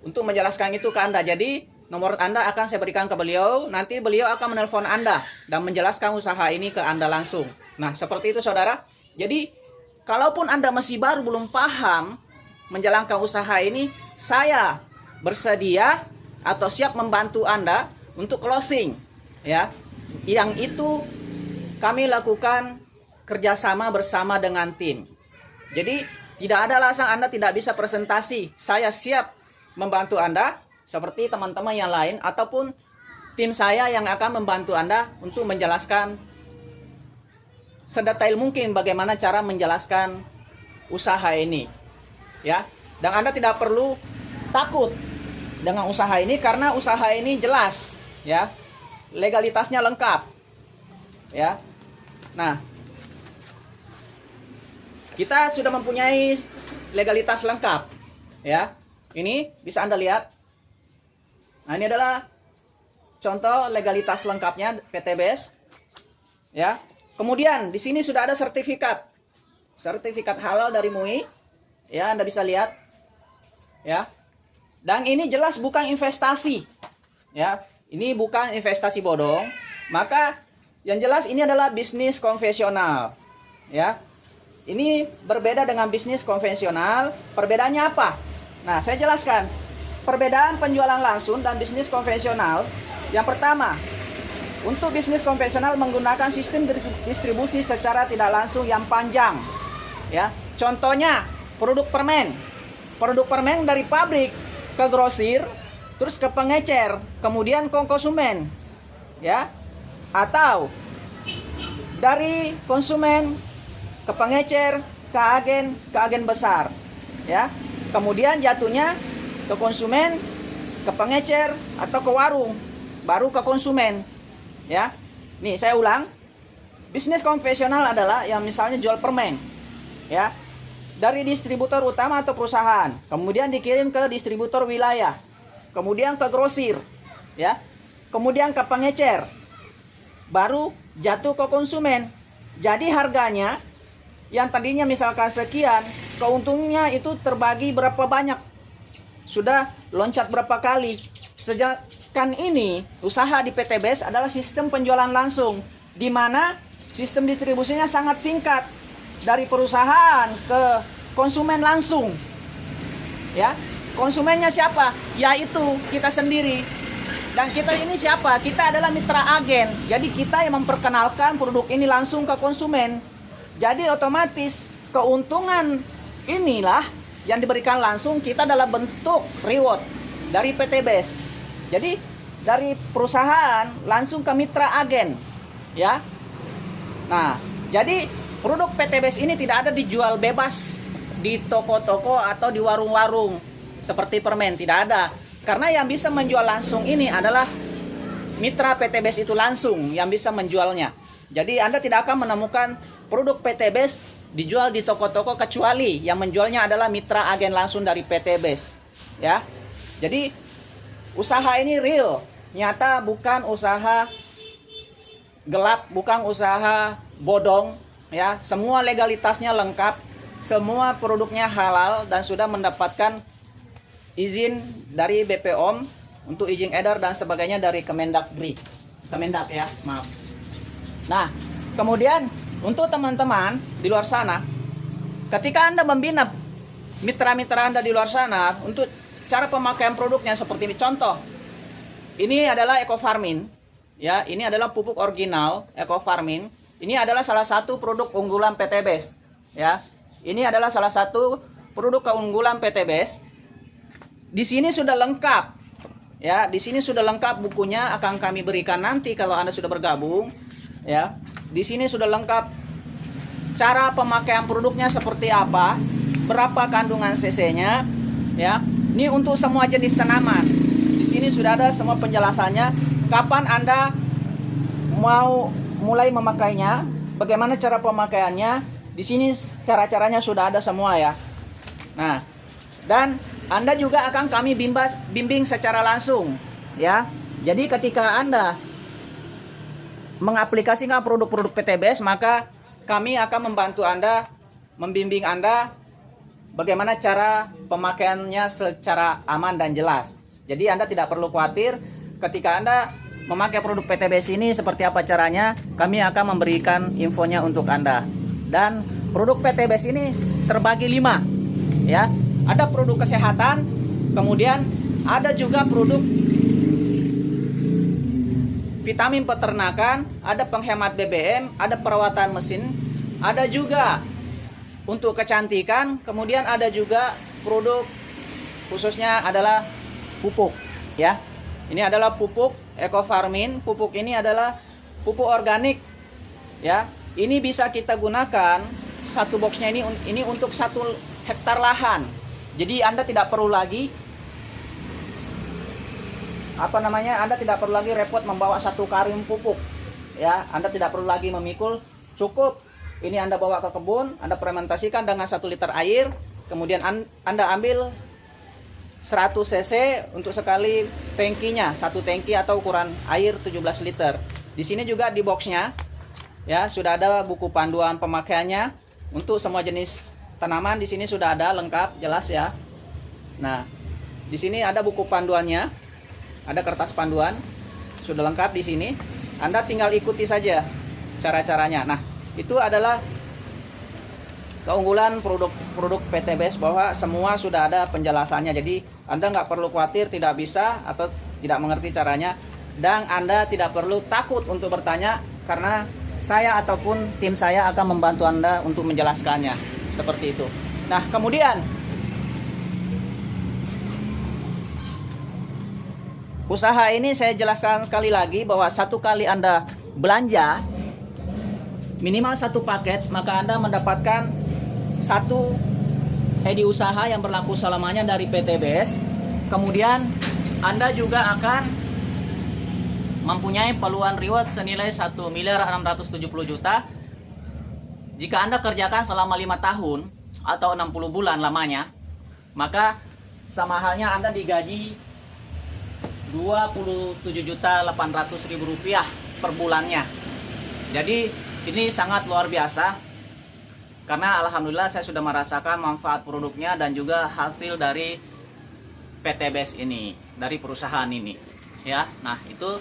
untuk menjelaskan itu ke Anda. Jadi nomor Anda akan saya berikan ke beliau. Nanti beliau akan menelpon Anda dan menjelaskan usaha ini ke Anda langsung. Nah, seperti itu saudara. Jadi kalaupun Anda masih baru belum paham menjalankan usaha ini, saya bersedia atau siap membantu Anda untuk closing, ya. Yang itu kami lakukan kerjasama bersama dengan tim. Jadi tidak ada alasan Anda tidak bisa presentasi. Saya siap membantu Anda seperti teman-teman yang lain ataupun tim saya yang akan membantu Anda untuk menjelaskan sedetail mungkin bagaimana cara menjelaskan usaha ini, ya. Dan Anda tidak perlu takut dengan usaha ini karena usaha ini jelas, ya, legalitasnya lengkap, ya. Nah, kita sudah mempunyai legalitas lengkap, ya. Ini bisa Anda lihat. Nah, ini adalah contoh legalitas lengkapnya PTBS, ya. Kemudian di sini sudah ada sertifikat halal dari MUI, ya. Anda bisa lihat, ya. Dan ini jelas bukan investasi, ya. Ini bukan investasi bodong. Maka yang jelas ini adalah bisnis konvensional, ya. Ini berbeda dengan bisnis konvensional. Perbedaannya apa? Nah, saya jelaskan. Perbedaan penjualan langsung dan bisnis konvensional. Yang pertama, untuk bisnis konvensional menggunakan sistem distribusi secara tidak langsung yang panjang, ya. Contohnya produk permen. Produk permen dari pabrik ke grosir, terus ke pengecer, kemudian ke konsumen, ya. Atau dari konsumen ke pengecer, ke agen besar, ya. Kemudian jatuhnya ke konsumen, ke pengecer atau ke warung, baru ke konsumen, ya. Nih saya ulang, bisnis konvensional adalah yang misalnya jual permen, ya, dari distributor utama atau perusahaan, kemudian dikirim ke distributor wilayah, kemudian ke grosir, ya, kemudian ke pengecer, baru jatuh ke konsumen. Jadi harganya yang tadinya misalkan sekian, keuntungnya itu terbagi berapa banyak, sudah loncat berapa kali. Sedangkan ini usaha di PTBS adalah sistem penjualan langsung, di mana sistem distribusinya sangat singkat, dari perusahaan ke konsumen langsung, ya. Konsumennya siapa? Yaitu kita sendiri. Dan kita ini siapa? Kita adalah mitra agen. Jadi kita yang memperkenalkan produk ini langsung ke konsumen. Jadi otomatis keuntungan inilah yang diberikan langsung kita dalam bentuk reward dari PTBS. Jadi dari perusahaan langsung ke mitra agen, ya. Nah, jadi produk PTBS ini tidak ada dijual bebas di toko-toko atau di warung-warung seperti permen, tidak ada. Karena yang bisa menjual langsung ini adalah mitra PTBS itu langsung yang bisa menjualnya. Jadi Anda tidak akan menemukan produk PTBS dijual di toko-toko kecuali yang menjualnya adalah mitra agen langsung dari PT BES. Ya. Jadi usaha ini real, nyata, bukan usaha gelap, bukan usaha bodong, ya. Semua legalitasnya lengkap, semua produknya halal dan sudah mendapatkan izin dari BPOM untuk izin edar dan sebagainya dari Kemendak ya, maaf. Nah, kemudian untuk teman-teman di luar sana, ketika Anda membina mitra-mitra Anda di luar sana untuk cara pemakaian produknya seperti ini, contoh, ini adalah Eco Farmin, ya, ini adalah pupuk original Eco Farmin. Ini adalah salah satu produk unggulan PT BES, ya. Ini adalah salah satu produk keunggulan PT BES. Di sini sudah lengkap, ya. Di sini sudah lengkap bukunya, akan kami berikan nanti kalau Anda sudah bergabung, ya. Di sini sudah lengkap cara pemakaian produknya seperti apa, berapa kandungan cc-nya, ya. Ini untuk semua jenis tanaman. Di sini sudah ada semua penjelasannya. Kapan Anda mau mulai memakainya, bagaimana cara pemakaiannya. Di sini cara-caranya sudah ada semua, ya. Nah, dan Anda juga akan kami bimbing secara langsung, ya. Jadi ketika Anda mengaplikasikan produk-produk PT BES, maka kami akan membantu Anda, membimbing Anda bagaimana cara pemakaiannya secara aman dan jelas. Jadi Anda tidak perlu khawatir ketika Anda memakai produk PT BES ini seperti apa caranya, kami akan memberikan infonya untuk Anda. Dan produk PT BES ini terbagi 5, ya. Ada produk kesehatan, kemudian ada juga produk vitamin peternakan, ada penghemat BBM, ada perawatan mesin, ada juga untuk kecantikan, kemudian ada juga produk khususnya adalah pupuk, ya. Ini adalah pupuk Eco Farmin. Pupuk ini adalah pupuk organik, ya. Ini bisa kita gunakan satu boxnya ini untuk 1 hektar lahan. Jadi Anda tidak perlu lagi Anda tidak perlu lagi repot membawa 1 karung pupuk, ya. Anda tidak perlu lagi memikul, cukup ini Anda bawa ke kebun, Anda fermentasikan dengan 1 liter air, kemudian Anda ambil 100 cc untuk sekali tangkinya, 1 tangki atau ukuran air 17 liter. Di sini juga di boxnya, ya, sudah ada buku panduan pemakaiannya untuk semua jenis tanaman. Di sini sudah ada lengkap, jelas, ya. Nah, di sini ada buku panduannya, ada kertas panduan, sudah lengkap di sini. Anda tinggal ikuti saja cara-caranya. Nah, itu adalah keunggulan produk PT BES, bahwa semua sudah ada penjelasannya. Jadi Anda nggak perlu khawatir tidak bisa atau tidak mengerti caranya, dan Anda tidak perlu takut untuk bertanya, karena saya ataupun tim saya akan membantu Anda untuk menjelaskannya seperti itu. Nah, kemudian usaha ini saya jelaskan sekali lagi bahwa 1 kali Anda belanja minimal 1 paket, maka Anda mendapatkan 1 edi usaha yang berlaku selamanya dari PT BES. Kemudian Anda juga akan mempunyai peluang reward senilai 1.670.000.000 jika Anda kerjakan selama 5 tahun atau 60 bulan lamanya. Maka sama halnya Anda digaji Rp27.800.000 per bulannya. Jadi ini sangat luar biasa, karena alhamdulillah saya sudah merasakan manfaat produknya dan juga hasil dari PT BES ini, dari perusahaan ini, ya. Nah, itu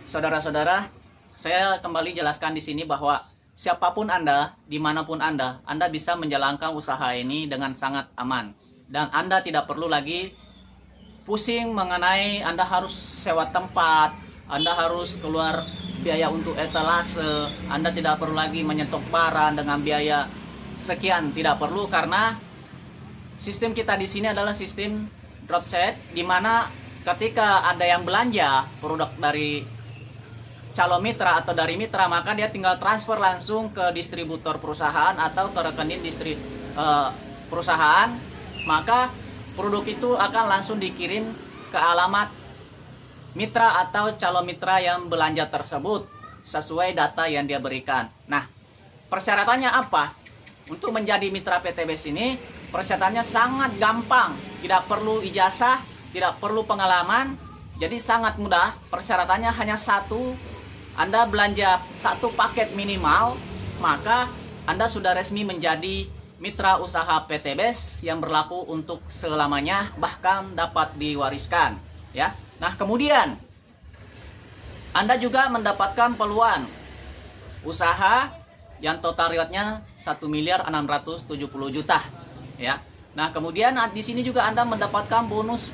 saudara-saudara, saya kembali jelaskan di sini bahwa siapapun Anda, dimanapun Anda bisa menjalankan usaha ini dengan sangat aman, dan Anda tidak perlu lagi pusing mengenai Anda harus sewa tempat, Anda harus keluar biaya untuk etalase, Anda tidak perlu lagi menyetok barang dengan biaya sekian, tidak perlu, karena sistem kita di sini adalah sistem dropset, di mana ketika ada yang belanja produk dari calon mitra atau dari mitra, maka dia tinggal transfer langsung ke distributor perusahaan atau ke rekening perusahaan, maka produk itu akan langsung dikirim ke alamat mitra atau calon mitra yang belanja tersebut sesuai data yang dia berikan. Nah, persyaratannya apa? untuk menjadi mitra PTBS ini persyaratannya sangat gampang, tidak perlu ijazah, tidak perlu pengalaman, jadi sangat mudah. Persyaratannya hanya satu, Anda belanja satu paket minimal, maka Anda sudah resmi menjadi mitra usaha PTBS yang berlaku untuk selamanya, bahkan dapat diwariskan. Ya, nah kemudian Anda juga mendapatkan peluang usaha yang total rewardnya 1.670.000.000, ya. Nah, kemudian di sini juga Anda mendapatkan bonus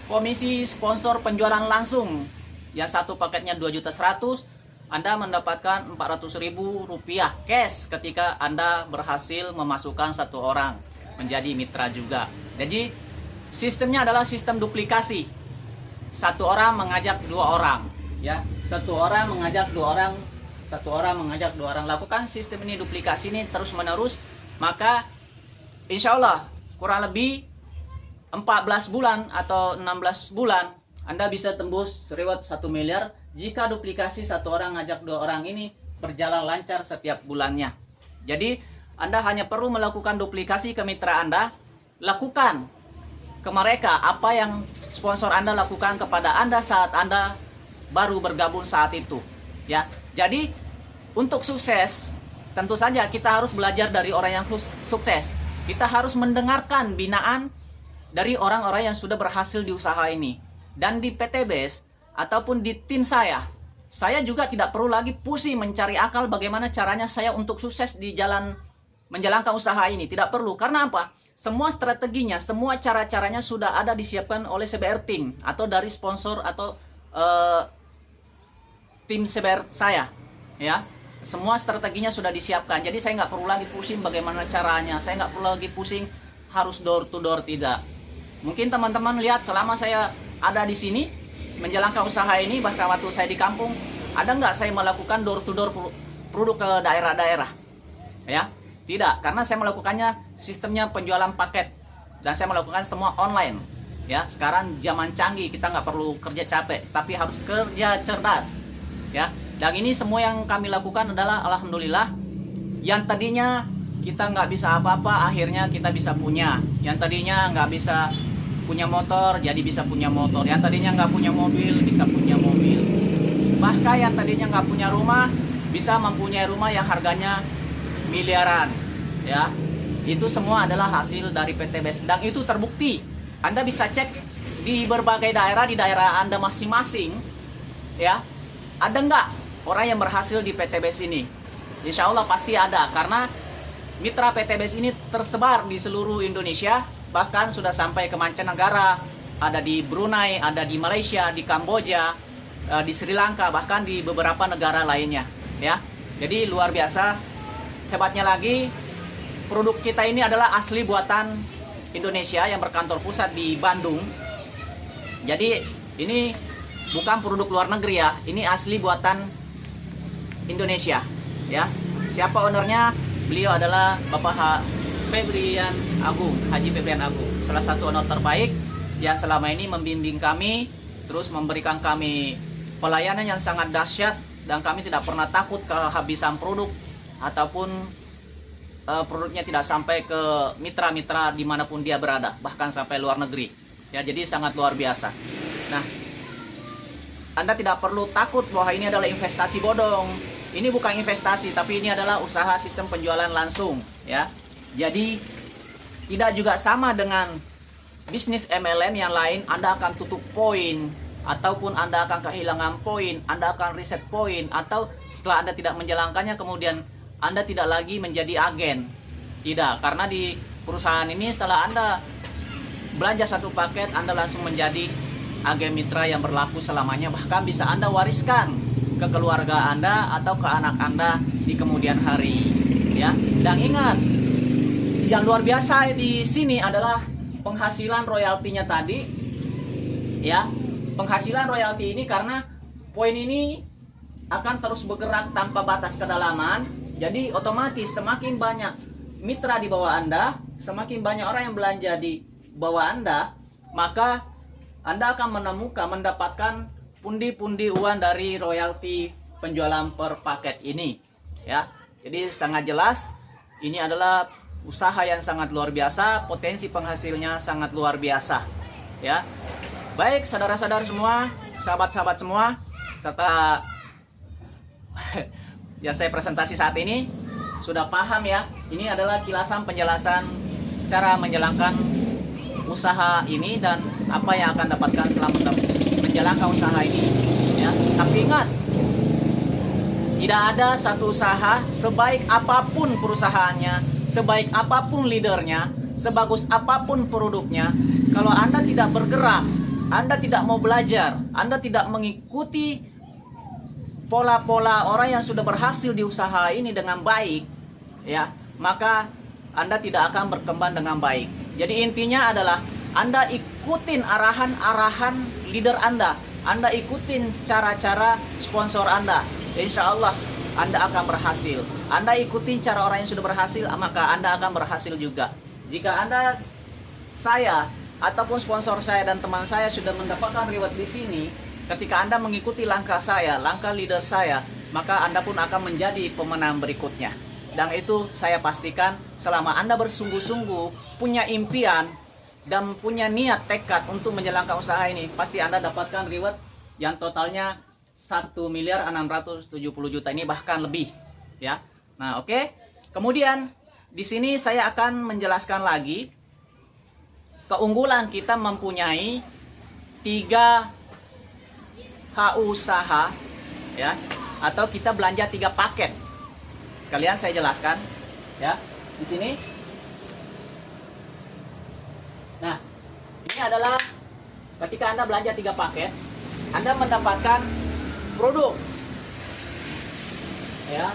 komisi sponsor penjualan langsung. Yang satu paketnya 2.100.000, Anda mendapatkan Rp400.000 cash ketika Anda berhasil memasukkan satu orang menjadi mitra juga. Jadi, sistemnya adalah sistem duplikasi. Satu orang mengajak dua orang, ya. Satu orang mengajak dua orang, satu orang mengajak dua orang. Lakukan sistem ini, duplikasi ini terus menerus, maka insya Allah kurang lebih 14 bulan atau 16 bulan Anda bisa tembus reward 1 miliar jika duplikasi satu orang ngajak dua orang ini berjalan lancar setiap bulannya. Jadi Anda hanya perlu melakukan duplikasi ke mitra Anda, lakukan ke mereka apa yang sponsor Anda lakukan kepada Anda saat Anda baru bergabung saat itu, ya. Jadi untuk sukses tentu saja kita harus belajar dari orang yang sukses. Kita harus mendengarkan binaan dari orang-orang yang sudah berhasil di usaha ini. Dan di PTBS ataupun di tim saya juga tidak perlu lagi pusing mencari akal bagaimana caranya saya untuk sukses di jalan menjalankan usaha ini. Tidak perlu, karena apa? Semua strateginya, semua cara-caranya sudah ada disiapkan oleh CBR Team atau dari sponsor atau tim CBR saya, ya. Semua strateginya sudah disiapkan. Jadi saya nggak perlu lagi pusing bagaimana caranya. Saya nggak perlu lagi pusing harus door to door, tidak. Mungkin teman-teman lihat selama saya ada di sini menjalankan usaha ini, bahkan waktu saya di kampung, ada nggak saya melakukan door to door produk ke daerah-daerah, ya? Tidak, karena saya melakukannya sistemnya penjualan paket dan saya melakukan semua online, ya. Sekarang zaman canggih, kita nggak perlu kerja capek, tapi harus kerja cerdas, ya. Dan ini semua yang kami lakukan adalah alhamdulillah, yang tadinya kita nggak bisa apa-apa, akhirnya kita bisa punya. Yang tadinya nggak bisa punya motor, jadi bisa punya motor. Yang tadinya nggak punya mobil, bisa punya mobil. Bahkan yang tadinya nggak punya rumah, bisa mempunyai rumah yang harganya miliaran, ya. Itu semua adalah hasil dari PTBS dan itu terbukti. Anda bisa cek di berbagai daerah, di daerah Anda masing-masing, ya. Ada nggak orang yang berhasil di PTBS ini? Insya Allah pasti ada, karena mitra PTBS ini tersebar di seluruh Indonesia, bahkan sudah sampai ke mancanegara, ada di Brunei, ada di Malaysia, di Kamboja, di Sri Lanka, bahkan di beberapa negara lainnya, ya. Jadi luar biasa. Hebatnya lagi, produk kita ini adalah asli buatan Indonesia yang berkantor pusat di Bandung. Jadi ini bukan produk luar negeri, ya. Ini asli buatan Indonesia, ya. Siapa ownernya? Beliau adalah Bapak Febrian Agung, Haji Febrian Agung, salah satu owner terbaik yang selama ini membimbing kami, terus memberikan kami pelayanan yang sangat dahsyat, dan kami tidak pernah takut kehabisan produk ataupun produknya tidak sampai ke mitra-mitra dimanapun dia berada, bahkan sampai luar negeri, ya. Jadi sangat luar biasa. Nah, Anda tidak perlu takut bahwa ini adalah investasi bodong. Ini bukan investasi, tapi ini adalah usaha sistem penjualan langsung, ya. Jadi tidak juga sama dengan bisnis MLM yang lain. Anda akan tutup poin, ataupun Anda akan kehilangan poin, Anda akan reset poin, atau setelah Anda tidak menjalankannya kemudian Anda tidak lagi menjadi agen. Tidak, karena di perusahaan ini setelah Anda belanja satu paket, Anda langsung menjadi agen mitra yang berlaku selamanya. Bahkan bisa Anda wariskan ke keluarga Anda atau ke anak Anda di kemudian hari, ya. Dan ingat, yang luar biasa di sini adalah penghasilan royaltinya tadi, ya. Penghasilan royalti ini karena poin ini akan terus bergerak tanpa batas kedalaman. Jadi otomatis semakin banyak mitra di bawah Anda, semakin banyak orang yang belanja di bawah Anda, maka Anda akan mendapatkan pundi-pundi uang dari royalti penjualan per paket ini, ya. Jadi sangat jelas, ini adalah usaha yang sangat luar biasa, potensi penghasilnya sangat luar biasa, ya. Baik, saudara-saudara semua, sahabat-sahabat semua, serta ya saya presentasi saat ini sudah paham ya. Ini adalah kilasan penjelasan cara menjalankan usaha ini dan apa yang akan dapatkan setelah menjalankan usaha ini, ya. Tapi ingat, tidak ada satu usaha sebaik apapun perusahaannya, sebaik apapun leadernya, sebagus apapun produknya, kalau Anda tidak bergerak, Anda tidak mau belajar, Anda tidak mengikuti pola-pola orang yang sudah berhasil di usaha ini dengan baik, ya, maka Anda tidak akan berkembang dengan baik. Jadi intinya adalah Anda ikutin arahan-arahan leader Anda ikutin cara-cara sponsor Anda. Insya Allah Anda akan berhasil. Anda ikutin cara orang yang sudah berhasil, maka Anda akan berhasil juga. Jika Anda, saya, ataupun sponsor saya dan teman saya sudah mendapatkan reward di sini, ketika Anda mengikuti langkah saya, langkah leader saya, maka Anda pun akan menjadi pemenang berikutnya. Dan itu saya pastikan, selama Anda bersungguh-sungguh, punya impian, dan punya niat tekad untuk menjalankan usaha ini, pasti Anda dapatkan reward yang totalnya 1.670.000.000 ini, bahkan lebih, ya. Nah, oke. Kemudian di sini saya akan menjelaskan lagi keunggulan kita mempunyai 3 HU usaha, ya, atau kita belanja 3 paket. Sekalian saya jelaskan, ya, di sini. Nah, ini adalah ketika Anda belanja 3 paket, Anda mendapatkan produk, ya,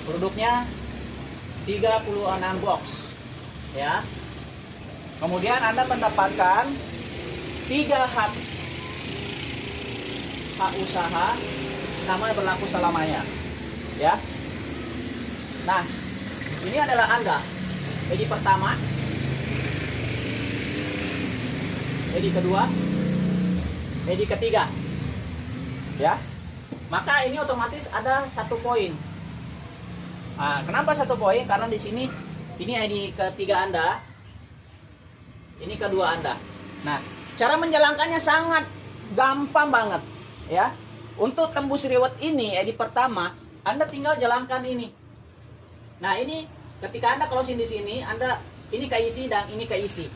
produknya 36 box, ya. Kemudian Anda mendapatkan 3 hak usaha sama berlaku selamanya, ya. Nah, ini adalah Anda edisi pertama, edisi kedua, edisi ketiga, ya. Maka ini otomatis ada 1 poin. Nah, kenapa 1 poin? Karena di sini ini edisi ketiga Anda, ini kedua Anda. Nah, cara menjalankannya sangat gampang banget, ya. Untuk tembus reward ini edisi pertama, Anda tinggal jalankan ini. Nah, ini ketika Anda closing di sini, Anda ini keisi dan ini keisi,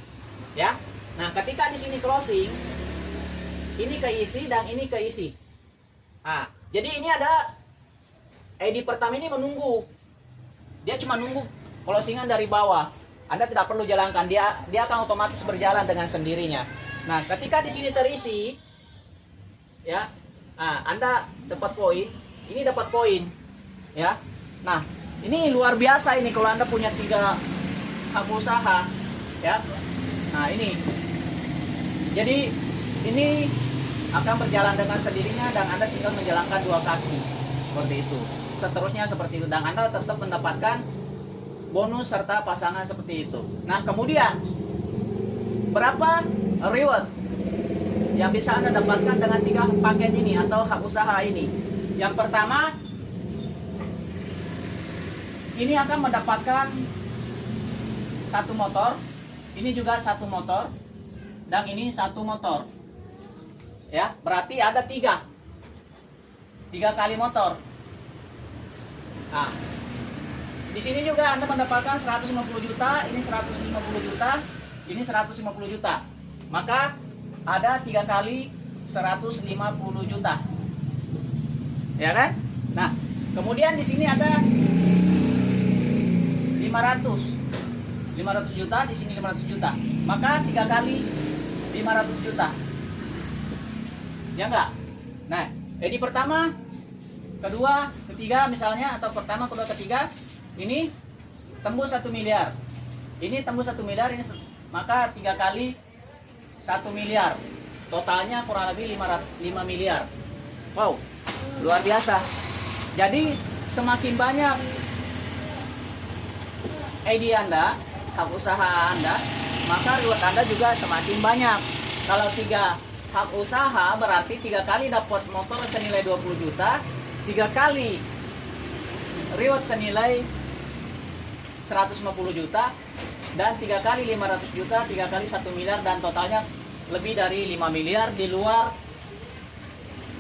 ya. Nah, ketika di sini closing, ini keisi dan ini keisi. Nah, jadi ini ada edisi pertama ini menunggu. Dia cuma nunggu closingan dari bawah. Anda tidak perlu jalankan, dia akan otomatis berjalan dengan sendirinya. Nah, ketika di sini terisi, ya, nah, Anda dapat poin, ini dapat poin, ya. Nah, ini luar biasa ini kalau Anda punya 3 hak usaha, ya. Nah, ini, jadi ini akan berjalan dengan sendirinya dan Anda tinggal menjalankan 2 kaki seperti itu. Seterusnya seperti itu, dan Anda tetap mendapatkan bonus serta pasangan seperti itu. Nah, kemudian berapa reward yang bisa Anda dapatkan dengan 3 paket ini atau hak usaha ini? Yang pertama, ini akan mendapatkan 1 motor, ini juga 1 motor, dan ini 1 motor, ya. Berarti ada 3 kali motor. Nah, di sini juga Anda mendapatkan 150 juta, ini 150 juta, ini 150 juta. Maka ada 3 kali 150 juta. Ya kan? Nah, kemudian di sini ada 500 juta, di sini 500 juta. Maka 3 kali 500 juta. Ya enggak? Nah, edisi pertama, kedua, ketiga misalnya, atau pertama, kedua, ketiga, ini tembus 1 miliar. Ini tembus 1 miliar, ini maka 3 kali 1 miliar. Totalnya kurang lebih 5 miliar. Wow, luar biasa. Jadi semakin banyak ID Anda, hak usaha Anda, maka reward Anda juga semakin banyak. Kalau 3 hak usaha berarti 3 kali dapat motor senilai 20 juta, 3 kali reward senilai 150 juta, dan 3 kali 500 juta, 3 kali 1 miliar, dan totalnya lebih dari 5 miliar di luar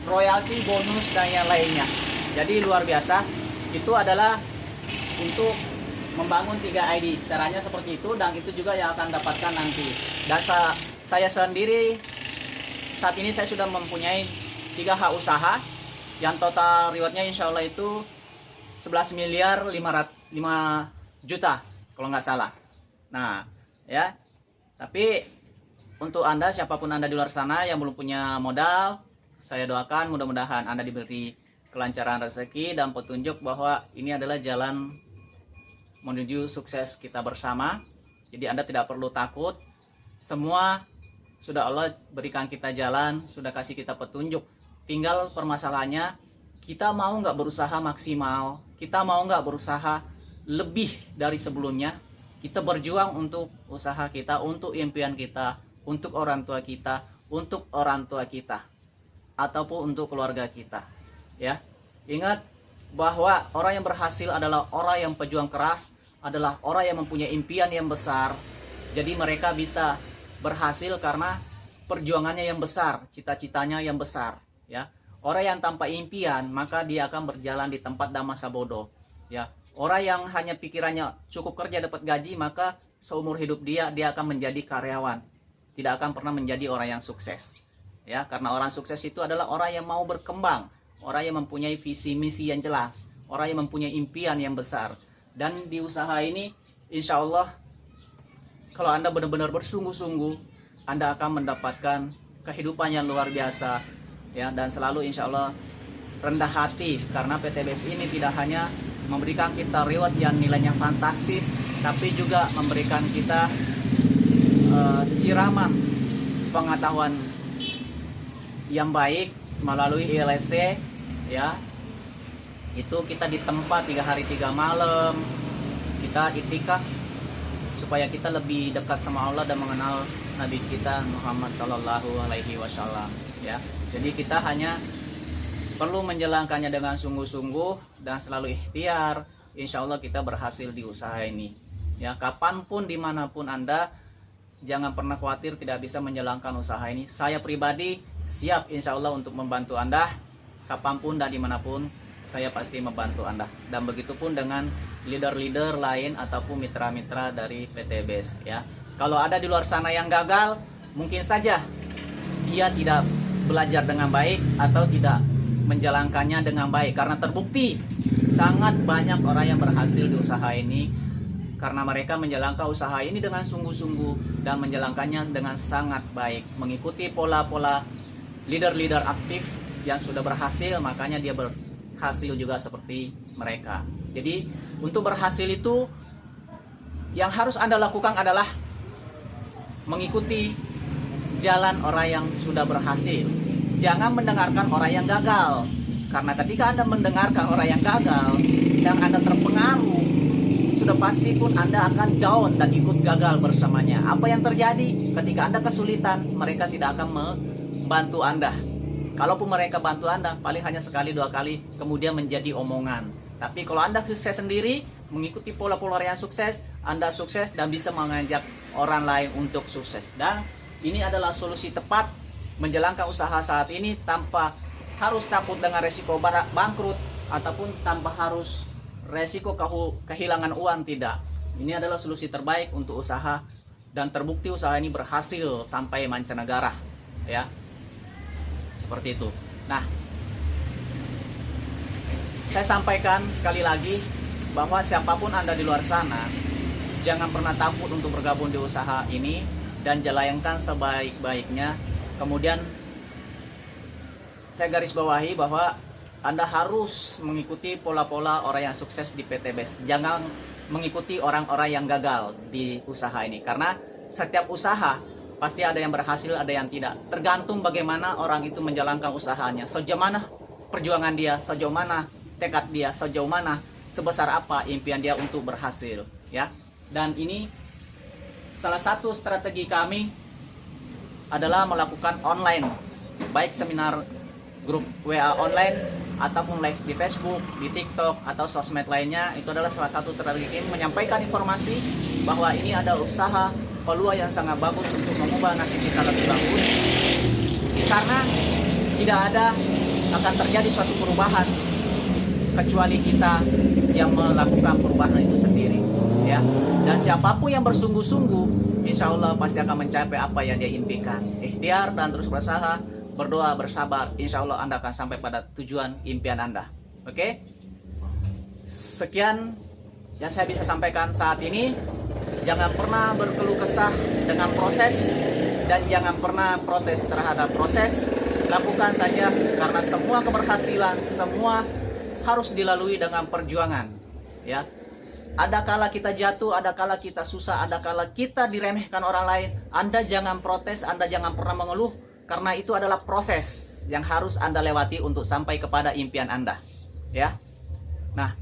royalti, bonus, dan yang lainnya. Jadi luar biasa. Itu adalah untuk membangun 3 ID. Caranya seperti itu, dan itu juga yang akan dapatkan nanti. Dan saya sendiri saat ini saya sudah mempunyai 3 hak usaha yang total rewardnya insya Allah itu 11 miliar 5 juta kalau nggak salah. Nah ya, tapi untuk Anda, siapapun Anda di luar sana yang belum punya modal, saya doakan mudah-mudahan Anda diberi kelancaran rezeki dan petunjuk bahwa ini adalah jalan menuju sukses kita bersama. Jadi Anda tidak perlu takut, semua sudah Allah berikan kita jalan, sudah kasih kita petunjuk. Tinggal permasalahannya, kita mau nggak berusaha maksimal, kita mau nggak berusaha lebih dari sebelumnya, kita berjuang untuk usaha kita, untuk impian kita, untuk orang tua kita, ataupun untuk keluarga kita. Ya, ingat bahwa orang yang berhasil adalah orang yang pejuang keras, adalah orang yang mempunyai impian yang besar. Jadi mereka bisa berhasil karena perjuangannya yang besar, cita-citanya yang besar. Ya, orang yang tanpa impian maka dia akan berjalan di tempat dan masa bodoh. Ya, orang yang hanya pikirannya cukup kerja dapat gaji, maka seumur hidup dia akan menjadi karyawan, tidak akan pernah menjadi orang yang sukses. Ya, karena orang sukses itu adalah orang yang mau berkembang, orang yang mempunyai visi misi yang jelas, orang yang mempunyai impian yang besar. Dan di usaha ini insya Allah kalau Anda benar-benar bersungguh-sungguh, Anda akan mendapatkan kehidupan yang luar biasa, ya, dan selalu insya Allah rendah hati, karena PTBS ini tidak hanya memberikan kita reward yang nilainya fantastis, tapi juga memberikan kita siraman pengetahuan yang baik melalui ILSC. Ya, itu kita di tempat 3 hari 3 malam, kita itikaf supaya kita lebih dekat sama Allah dan mengenal Nabi kita Muhammad Sallallahu Alaihi Wasallam. Ya, jadi kita hanya perlu menjalankannya dengan sungguh-sungguh dan selalu ikhtiar. Insya Allah kita berhasil di usaha ini. Ya, kapanpun dimanapun Anda, jangan pernah khawatir tidak bisa menjalankan usaha ini. Saya pribadi siap insya Allah untuk membantu Anda kapanpun dan dimanapun. Saya pasti membantu Anda, dan begitupun dengan leader-leader lain ataupun mitra-mitra dari PTBS. Ya, kalau ada di luar sana yang gagal, mungkin saja dia tidak belajar dengan baik atau tidak menjalankannya dengan baik, karena terbukti sangat banyak orang yang berhasil di usaha ini karena mereka menjalankan usaha ini dengan sungguh-sungguh dan menjalankannya dengan sangat baik, mengikuti pola-pola leader-leader aktif yang sudah berhasil, makanya dia berhasil juga seperti mereka. Jadi untuk berhasil itu yang harus Anda lakukan adalah mengikuti jalan orang yang sudah berhasil. Jangan mendengarkan orang yang gagal, karena ketika Anda mendengarkan orang yang gagal dan Anda terpengaruh, sudah pasti pun Anda akan down dan ikut gagal bersamanya. Apa yang terjadi ketika Anda kesulitan? Mereka tidak akan membantu Anda. Kalaupun mereka bantu Anda, paling hanya sekali 2 kali, kemudian menjadi omongan. Tapi kalau Anda sukses sendiri, mengikuti pola-pola yang sukses, Anda sukses dan bisa mengajak orang lain untuk sukses. Dan ini adalah solusi tepat menjalankan usaha saat ini tanpa harus takut dengan resiko bangkrut ataupun tanpa harus resiko kehilangan uang, tidak. Ini adalah solusi terbaik untuk usaha, dan terbukti usaha ini berhasil sampai mancanegara. Ya, seperti itu. Nah, saya sampaikan sekali lagi bahwa siapapun Anda di luar sana, jangan pernah takut untuk bergabung di usaha ini dan jalankan sebaik-baiknya. Kemudian saya garis bawahi bahwa Anda harus mengikuti pola-pola orang yang sukses di PTBS. Jangan mengikuti orang-orang yang gagal di usaha ini, karena setiap usaha pasti ada yang berhasil, ada yang tidak. Tergantung bagaimana orang itu menjalankan usahanya, sejauh mana perjuangan dia, sejauh mana tekad dia, sejauh mana, sebesar apa impian dia untuk berhasil. Ya, dan ini salah satu strategi kami adalah melakukan online, baik seminar grup WA online ataupun live di Facebook, di TikTok, atau sosmed lainnya, itu adalah salah satu strategi kami menyampaikan informasi bahwa ini ada usaha peluang yang sangat bagus untuk mengubah nasib kita lebih bagus, karena tidak ada akan terjadi suatu perubahan kecuali kita yang melakukan perubahan itu sendiri, ya. Dan siapapun yang bersungguh-sungguh, insya Allah pasti akan mencapai apa yang dia impikan. Ikhtiar dan terus berusaha, berdoa, bersabar, insya Allah Anda akan sampai pada tujuan impian Anda. Oke? Sekian yang saya bisa sampaikan saat ini. Jangan pernah berkeluh kesah dengan proses, dan jangan pernah protes terhadap proses. Lakukan saja, karena semua keberhasilan, semua harus dilalui dengan perjuangan, ya. Ada kala kita jatuh, ada kala kita susah, ada kala kita diremehkan orang lain. Anda jangan protes, Anda jangan pernah mengeluh, karena itu adalah proses yang harus Anda lewati untuk sampai kepada impian Anda, ya. Nah,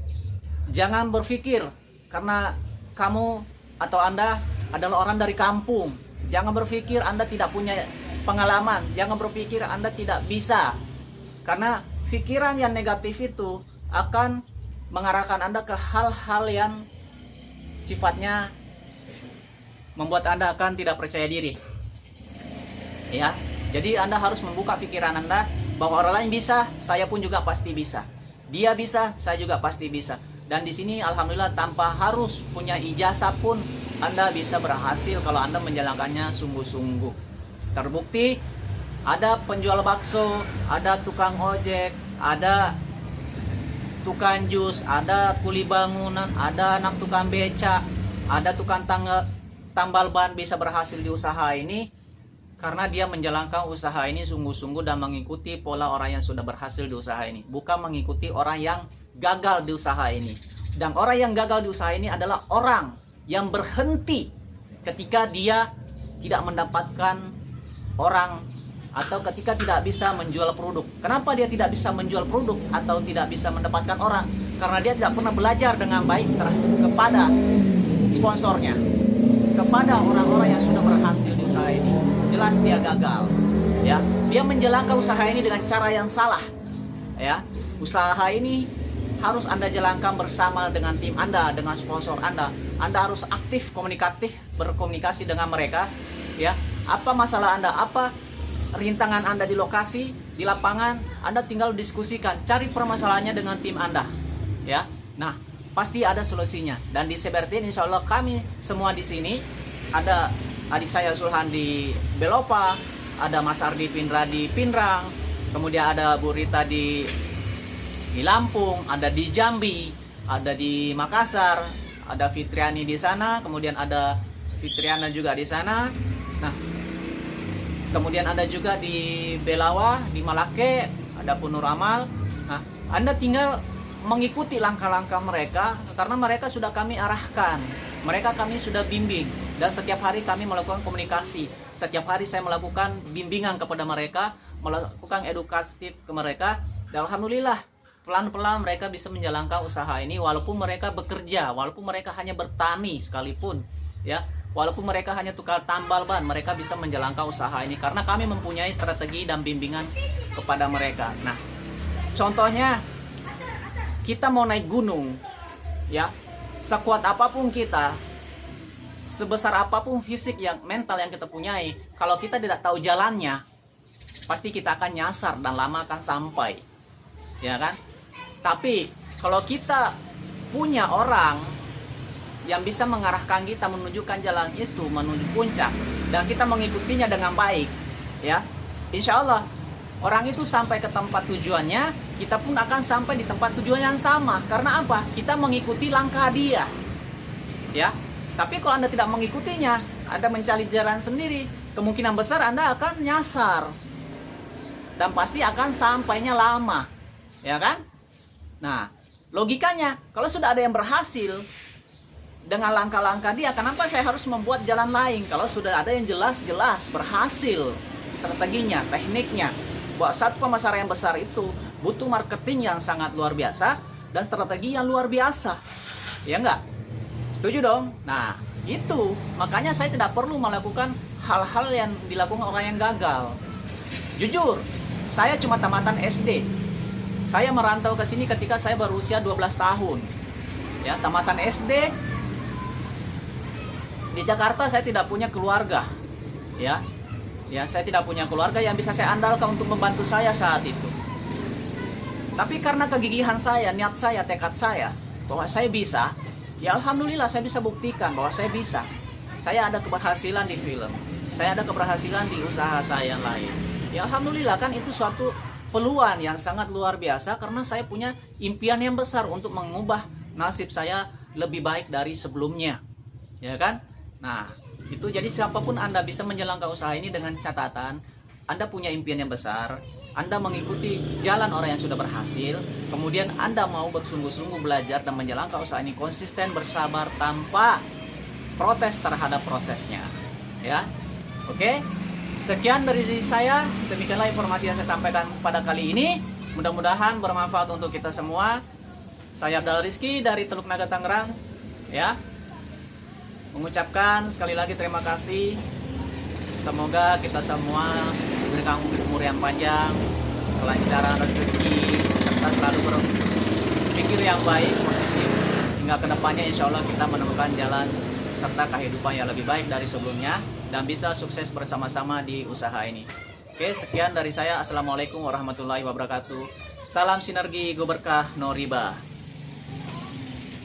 jangan berpikir karena kamu atau Anda adalah orang dari kampung, jangan berpikir Anda tidak punya pengalaman, jangan berpikir Anda tidak bisa, karena pikiran yang negatif itu akan mengarahkan Anda ke hal-hal yang sifatnya membuat Anda akan tidak percaya diri, ya. Jadi Anda harus membuka pikiran Anda bahwa orang lain bisa, saya pun juga pasti bisa. Dia bisa, saya juga pasti bisa. Dan di sini alhamdulillah tanpa harus punya ijazah pun Anda bisa berhasil kalau Anda menjalankannya sungguh-sungguh. Terbukti ada penjual bakso, ada tukang ojek, ada tukang jus, ada kuli bangunan, ada anak tukang beca, ada tukang tambal ban bisa berhasil di usaha ini karena dia menjalankan usaha ini sungguh-sungguh dan mengikuti pola orang yang sudah berhasil di usaha ini, bukan mengikuti orang yang gagal di usaha ini. Dan orang yang gagal di usaha ini adalah orang yang berhenti ketika dia tidak mendapatkan orang atau ketika tidak bisa menjual produk. Kenapa dia tidak bisa menjual produk atau tidak bisa mendapatkan orang? Karena dia tidak pernah belajar dengan baik kepada sponsornya, kepada orang-orang yang sudah berhasil di usaha ini. Jelas dia gagal, ya. Dia menjalankan usaha ini dengan cara yang salah, ya. Usaha ini harus Anda jalankan bersama dengan tim Anda, dengan sponsor Anda. Anda harus aktif komunikatif, berkomunikasi dengan mereka, ya. Apa masalah Anda? Apa rintangan Anda di lokasi, di lapangan? Anda tinggal diskusikan, cari permasalahannya dengan tim Anda, ya. Nah, pasti ada solusinya. Dan di Sebertin insya Allah kami semua di sini, ada adik saya Sulhan di Belopa, ada Mas Ardi Pindra di Pindrang, kemudian ada Bu Rita di Lampung, ada di Jambi, ada di Makassar, ada Fitriani di sana, kemudian ada Fitriana juga di sana. Nah, kemudian ada juga di Belawa, di Malake, ada Punur Amal. Nah, Anda tinggal mengikuti langkah-langkah mereka karena mereka sudah kami arahkan, mereka kami sudah bimbing, dan setiap hari kami melakukan komunikasi. Setiap hari saya melakukan bimbingan kepada mereka, melakukan edukatif ke mereka, dan alhamdulillah pelan-pelan mereka bisa menjalankan usaha ini walaupun mereka bekerja, walaupun mereka hanya bertani sekalipun, ya. Walaupun mereka hanya tukar tambal ban, mereka bisa menjalankan usaha ini karena kami mempunyai strategi dan bimbingan kepada mereka. Nah, contohnya kita mau naik gunung, ya. Sekuat apapun kita, sebesar apapun fisik yang mental yang kita punyai, kalau kita tidak tahu jalannya, pasti kita akan nyasar dan lama akan sampai, ya kan? Tapi kalau kita punya orang yang bisa mengarahkan kita menunjukkan jalan itu menuju puncak dan kita mengikutinya dengan baik, ya, insya Allah orang itu sampai ke tempat tujuannya, kita pun akan sampai di tempat tujuan yang sama. Karena apa? Kita mengikuti langkah dia, ya. Tapi kalau Anda tidak mengikutinya, Anda mencari jalan sendiri, kemungkinan besar Anda akan nyasar dan pasti akan sampainya lama, ya kan? Nah, logikanya kalau sudah ada yang berhasil dengan langkah-langkah dia, kenapa saya harus membuat jalan lain? Kalau sudah ada yang jelas-jelas berhasil strateginya, tekniknya. Buat satu pemasaran yang besar itu butuh marketing yang sangat luar biasa dan strategi yang luar biasa, ya enggak? Setuju dong? Nah, itu makanya saya tidak perlu melakukan hal-hal yang dilakukan orang yang gagal. Jujur, saya cuma tamatan SD, Saya merantau ke sini ketika saya berusia 12 tahun. Ya, tamatan SD. Di Jakarta saya tidak punya keluarga. Ya. Ya, saya tidak punya keluarga yang bisa saya andalkan untuk membantu saya saat itu. Tapi karena kegigihan saya, niat saya, tekad saya bahwa saya bisa, ya alhamdulillah saya bisa buktikan bahwa saya bisa. Saya ada keberhasilan di film. Saya ada keberhasilan di usaha saya yang lain. Ya alhamdulillah, kan itu suatu peluang yang sangat luar biasa karena saya punya impian yang besar untuk mengubah nasib saya lebih baik dari sebelumnya. Ya kan? Nah, itu jadi siapapun Anda bisa menjalankan usaha ini dengan catatan Anda punya impian yang besar, Anda mengikuti jalan orang yang sudah berhasil, kemudian Anda mau bersungguh-sungguh belajar dan menjalankan usaha ini konsisten, bersabar, tanpa protes terhadap prosesnya. Ya, oke. Sekian dari saya, demikianlah informasi yang saya sampaikan pada kali ini. Mudah-mudahan bermanfaat untuk kita semua. Saya Abdal Rizky dari Teluk Naga Tangerang. Ya, mengucapkan sekali lagi terima kasih. Semoga kita semua diberikan umur yang panjang, kelancaran rezeki, serta selalu berpikir yang baik, positif, hingga kedepannya insya Allah kita menemukan jalan serta kehidupan yang lebih baik dari sebelumnya dan bisa sukses bersama-sama di usaha ini. Oke, sekian dari saya. Assalamualaikum warahmatullahi wabarakatuh. Salam sinergi, go berkah, no riba.